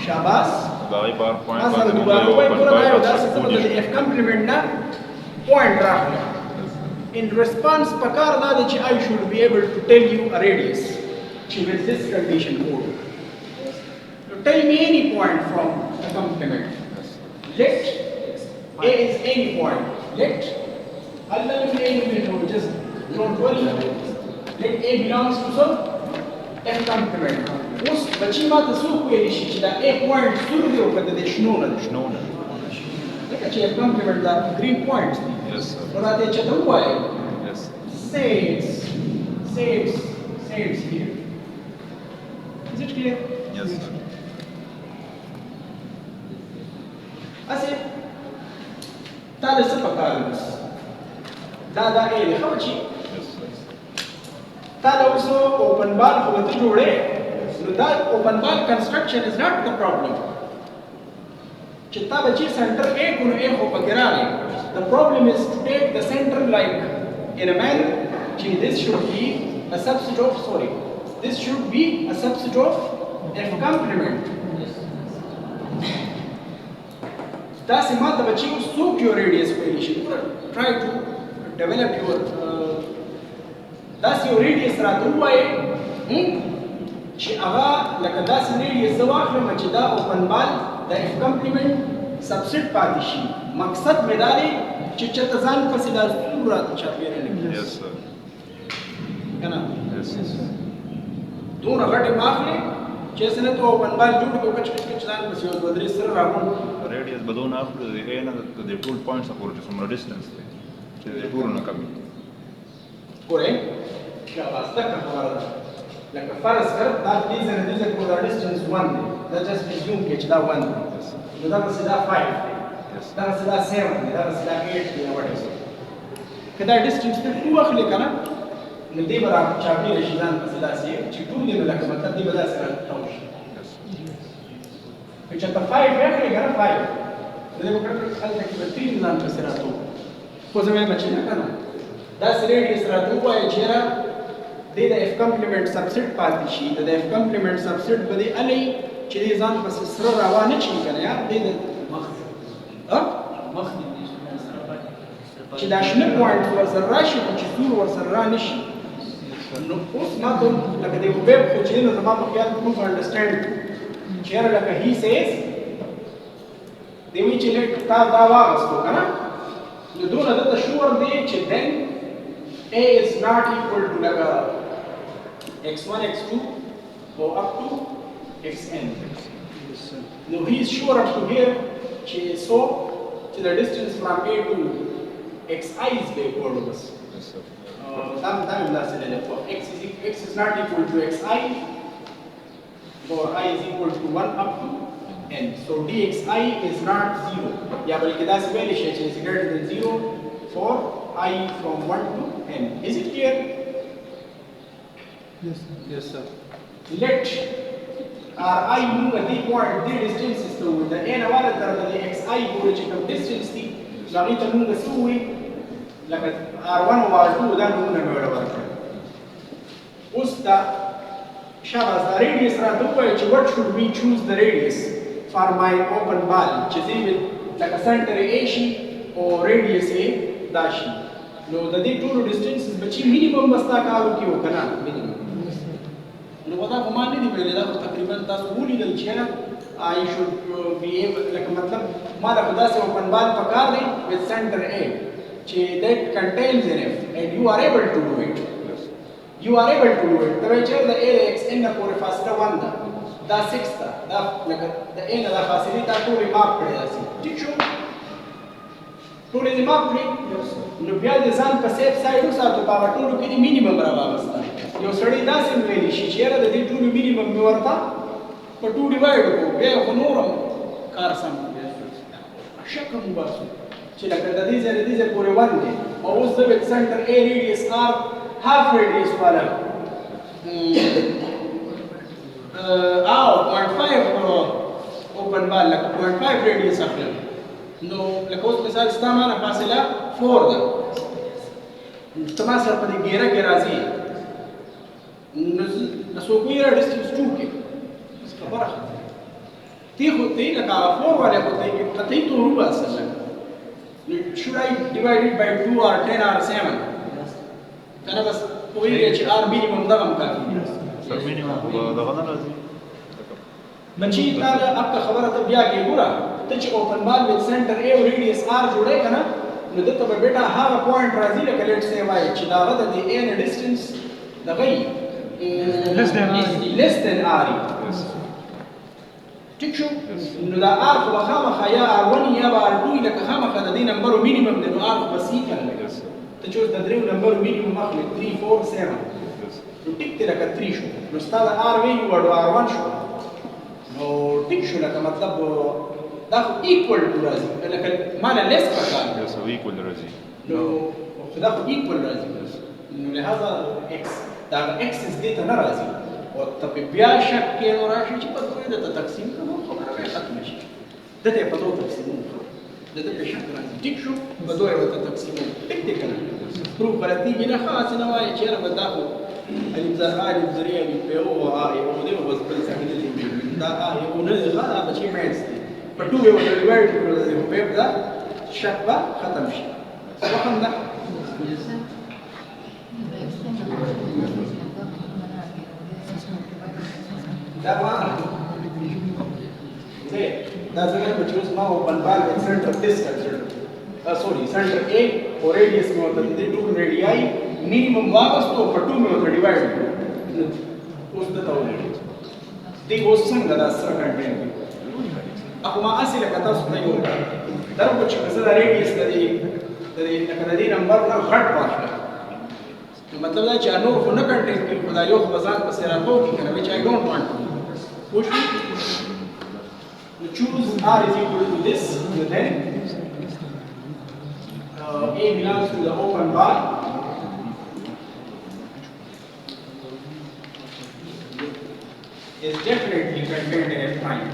शाबाश باقي بار پوینټ اصل باندې دوباره موږ وای یو پورا بل دا بار څه ته د اف کمپلیمنٹ نه پوینټ راغلی in response پکار دا دی چې I should be able to tell you a radius چې with this condition code tell me any point from a complement let a is any point let Allah will any just don't worry let a belongs to some f complement اوس بچی ما ته څوک ویلی شي چې دا a point سور دی او که د شنو نه دی شنو نه لکه چې f complement دا green points دي yes sir نو راته چې ته ووایې yes saves here. Is it clear? yes sir Así, tal es el pecado. Da él, ¿cómo chi? yes sir Tal also open bar for the jode. So that open bar construction is not the problem. Chitta bachi center A kun A ho pagerale. The problem is to take the center like in a manner. This should be a subset of this should be a subset of f complement. That's the matter but you soak your radius equation. Try to develop your that's your radius rather why چې هغه لکه داسې radius زه واخلم چې دا open ball د f complement subset پاتې شي مقصد مې دا دی چې چېرته ځان پسې دا ستورو راته چاپېره نه کړي yes sir که نه yes دومره غټې مه اخلې چې هسې نه ته open ball جوړ کړو کچ کچ کچ ځان پسې یو دوه درې سره راغونډ radius بدون اخلو د a نه د ټول پوینټس پورې چې څومره ډیسټنس دی چې د ټول نه کم ګورئ شاباس دقه خبره ده لکه فرض کړه دا دې ځای نه دې ځای پورې دا ډسټنس 1 دی دا جست assume کړئ چې دا 1 دی نو دا پسې دا 5 دی دا پسې دا 7 دی دا پسې دا 8 دی whatever که دا ډسټنس ته 2 اخلې که نه نو دې به راچاپېره شي ځان پسې داسې چې 2 دی نو لکه مطلب دې به داسې راتاو شي که چېرته 5 اخلې که نه 5 نو دې به کړه هلته کې به 3 ځان پسې راتاو خو زه وایم چې نه که نه داسې ریډیس راته ووایه چې یاره دې د اف کمپلیمنټ سبسیټ پاتې شي د اف کمپلیمنټ سبسیټ به دې الی چې دې ځان پسې سره روانه شي که نه یار دې د چې دا شنه پوینټ ورسره راشي خو چې سور ورسره را نه شي نو اوس ما ته لکه د یو ویب خو چې نو زما په خیال موږ انډرسټینډ چیرې لکه هی سیز دی وی چې لیک تا دا واغستو که نه نو دونه دلته شور دی چې then A is not equal to لکه x1 x2 or up to xn. Now he is sure up to here so to the distance from A to xi is equal to this. X is not equal to xi or I is equal to 1 up to n. So dxi is not 0. Yeah, but that's very short. It's greater than 0 for I from 1 to n. Is it clear? Yes, yes, sir. Let I move at the point, the distance is to the n one of the xi which is the distance the Nagita move the sui like r1 over r2 then move the over. Usta Shabas the radius what should we choose the radius for my open ball? Which is even like a center AC or radius A dashi. No, the two distances but minimum basta karu ki okana minimum. نو ودا په معنی دی ویل دا تقریبا تاسو ولیدل چې I should be able like مطلب ما دا خدا سه اوپن بال پکار دی with center A چې that contains an F and you are able to do it. You are able to do it. دا چې د A x n پورې فاصله 1 ده دا 6 ده دا لکه د A نه د فاصلې تا ټول ماپ کړی داسې ٹھیک شو ټول دې ماپ کړی نو بیا د ځان په سیف سایډ وساتو په ټولو کې مینیمم راوځه یو سړی داسې ویلی شي چې یاره د دې ټولو مینیمم مې ورته په 2 ډیوایډ کړو بیا خو نورم کار سم شک هم باسو چې لکه د دې ځای د دې ځای پورې 1 دی او اوس د سنټر A ریډیس R هاف ریډیس والا او 0.5 اوپن بال لکه 0.5 ریډیس اخلم نو لکه اوس مثال ستا مانه فاصله 4 ده ته ما سره په دې ګیره کې راځي نسوقيرا distance 2 کې خبره تیخو تی لکه 4 والے کو تی ته تو ربع اصلا should I divide it by 2 or 10 or 7 کنه بس کوی چې r minimum دا هم کافي سر مینیمم دا غنا راځي بچی تا اپ خبره ته بیا کې ګوره ته چې اوپن بال وذ سنټر A او ریډیس R جوړې کنه نو دته به بیٹا هغه پوینټ راځي لکه لیټ سی وای چې دا غته دی A نه ډیسټنس دا غي less than R ٹھیک شو نو دا R خو خامخا یا R1 یا R2 لکه خامخا د دې نمبر مینیمم دی نو R بس یې کنه ته چې د درې نمبر مینیمم اخلي 3 4 7 نو ټیک ته لکه 3 شو نو ستاسو R ویلیو ورو R1 شو نو ټیک شو لکه مطلب دا ایکوال ټو راځي لکه معنی لیس پکار یو سو ایکوال راځي نو خدا خو ایکوال راځي نو لہذا x دا x اس دې ته ناراضي او ته بیا شک کې نو راشي چې په دوی د تقسیم کوم خبره ختم شي دته په دوه تقسیم دته په شک راځي ټیک شو په دوه ورته تقسیم ټیک ټیک نه پروف غلطي بنا خاص نه وایي چې رب دا خو الف زر الف زريه په او ا او دې بس بل څه کې دا ا یو نه غلا بچي مېز په دوه ورته ډیوایډ کړل په دا شک به ختم شي وخت ده دا معنا زه دا څنګه په چوس ما اوپن بال وذ سنټر ټیسټ کنسیډر سوري سنټر A او ریډیس مو ته دې ټول ریډیای مینیمم واغستو په 2 مو ته ډیوایډ اوس د تاولې دې اوس څنګه دا سره کنټینټ اخو ما اصله کته څه نه یو درو چې څه ریډیس د دې نمبر نه غټ پاتې مطلب دا چې انور خو نه کنټینټ کوي خدای یو خو ځان په سره راکو کی کنه which I don't want push you choose R is equal to this then A belongs to the open bar is definitely contained in F prime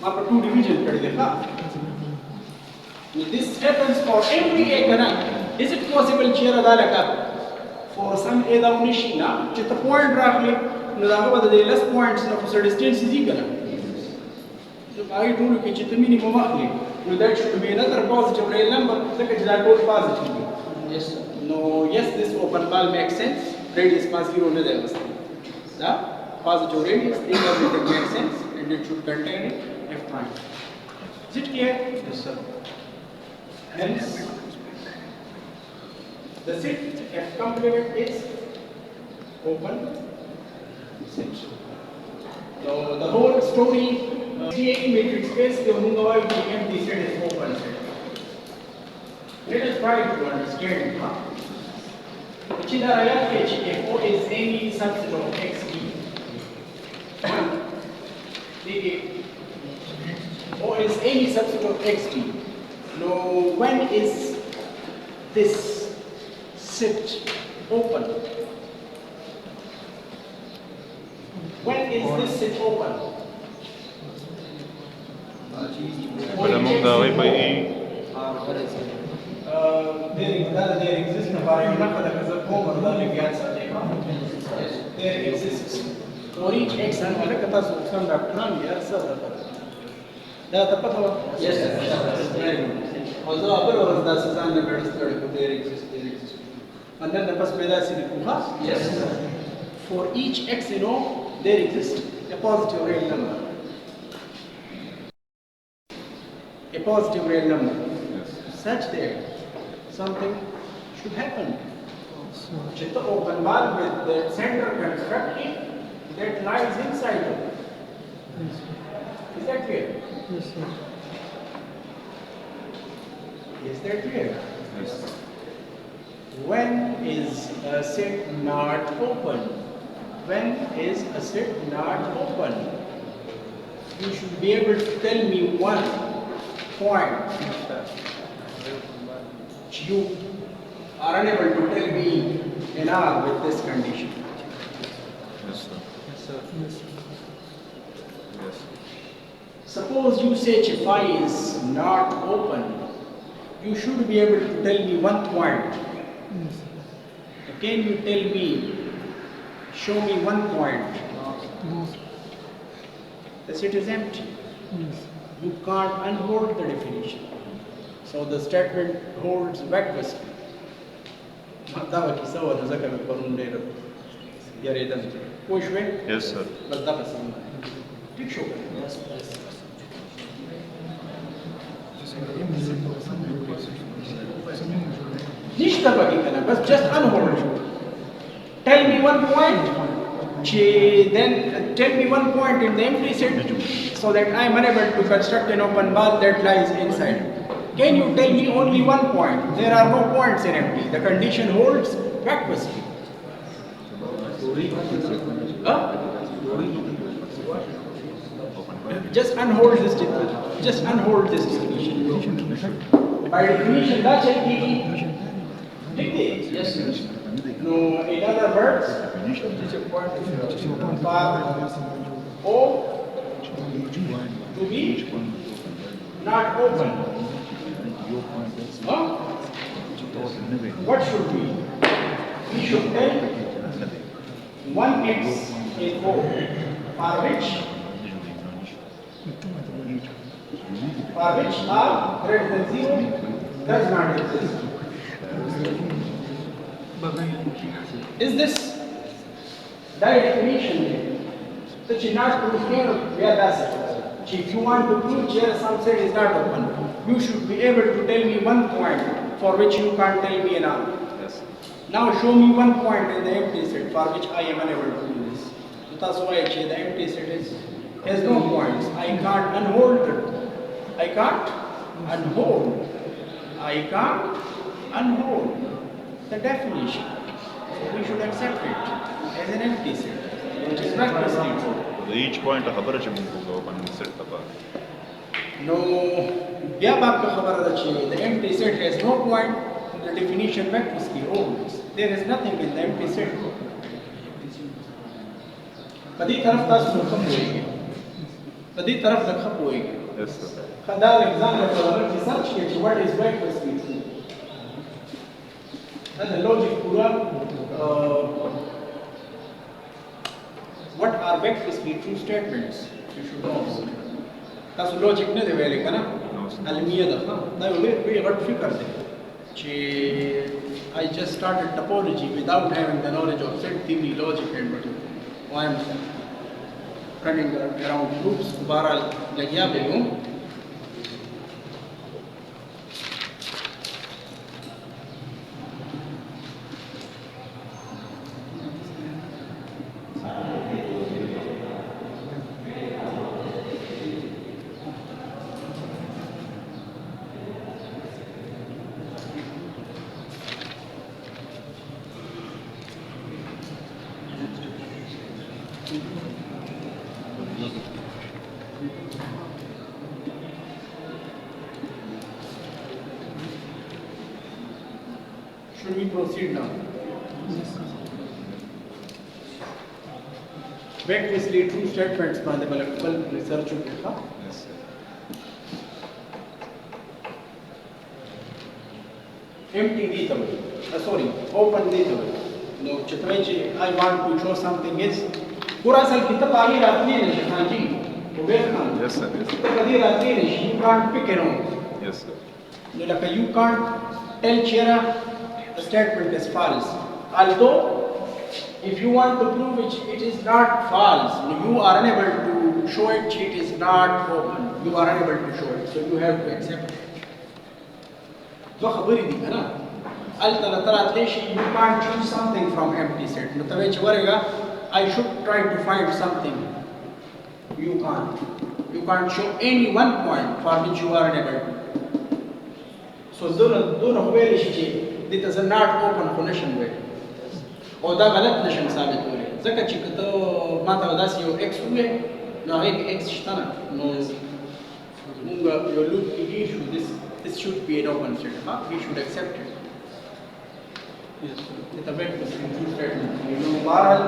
ما په 2 division کړی دی ښا this happens for every A کنه is it possible چې را لکه for some A دا ونشي نه چې ته پوینټ راغلی نو دا هغه د لس پوینټس نه په ډیسټنس یې کنه نو هغه ټول کې چې ته مینیمم اخلي نو that should be another positive real number ځکه چې دا ټول positive دي yes no yes this open ball makes sense radius ما zero نه دی غوښتل دا positive radius think everything makes sense and it should contain f prime. Is it clear? Yes, sir. Hence the set f complement is open set. So the whole story creating matrix space the Mungawai empty set is open set. Let us try to understand which is our if O is any subset of XB. O is any subset of XB. Now when is this set open? When is this set open? But among the way by there exists a variable there exists for each x and there exists and then the first yes for each x there exists a positive real number. A positive real number such that something should happen. Chitta open valve with the center constructed that lies inside of it. Is that clear? Yes, sir. Is that clear? yes. When is a set not open? When is a set not open? You should be able to tell me one point. You are unable to tell me an R with this condition. Yes, sir. Yes, sir. Yes, sir. Yes. Suppose you say phi is not open. You should be able to tell me one point. Yes, sir. Can you tell me, show me one point? No, sir. The set is empty. Yes, sir. You can't unhold the definition. So the statement holds vacuously. دعوة كيساوى نذكر القانون ليرة يا ريتن وش وين؟ Yes, sir. بس ده بس تيك شو ليش تبغى كده بس just unhold. Tell me one point. Then tell me one point in the empty set so that I am unable to construct an open valve that lies inside. Can you tell me only one point? There are no points in empty. The condition holds vacuously. Huh? Just unhold this definition. Just unhold this definition. By definition, that's a yes. No, in other words, for O to be not open. Huh? What should we? We should tell 1x is O, for which R greater than 0 does not exist. Is this definition that you not prove here? Yeah, that's it. If you want to prove here some set is not open, you should be able to tell me one point for which you can't tell me another. Yes. Now show me one point in the empty set for which I am unable to do this. That's why the empty set has no points. I can't unhold it. I can't unhold. I can't unhold the definition. So we should accept it as an empty set, which is not true. Each point a خبره چې موږ کوو په set لپاره. No, بیا باقي خبره ده چې the empty set has no point. The definition vacuously holds. There is nothing in the empty set. په دې طرف تاسو څه کوئ؟ په دې طرف څه کوئ؟ Yes, sir. خدای example په لور کې سرچ کړئ چې what is vacuously true. دا logic پورا what are vacuously true statements? You should know. تاسو logic نه دی ویلې کنه؟ علمیه ده. دا یو ډېر غټ فکر دی. I just started topology without having the knowledge of set theory, logic, and whatever. I am running around groups. Baral lagya begum. Should we proceed now? Vectoriously true statements by the multiple research. Yes, sir. Empty readable. Sorry, open readable. No, Chitrechi, I want to show something is. Kurasal kitab aagi ratni ne Khanji. Ubaid Khan. Yes, sir. Yes, sir. Kitab aagi ratni ne. You can't pick it on. Yes, sir. Like you can't tell Chera the statement is false. Although, if you want to prove it is not false, you are unable to show it is not open. You are unable to show it, so you have to accept it. So, khabari di na. You can't choose something from empty set. I should try to find something. You can't. You can't show any one point for which you are unable to. So, this is not open condition way. Or the غلط نشن ثابت وله. ځکه چې کته ما ته داسې یو x وله نو هغه x شته نه نو موږ یو لوپ کې شو this should be an open set. We should accept it. Yes. It's a very simple statement. You know, moral,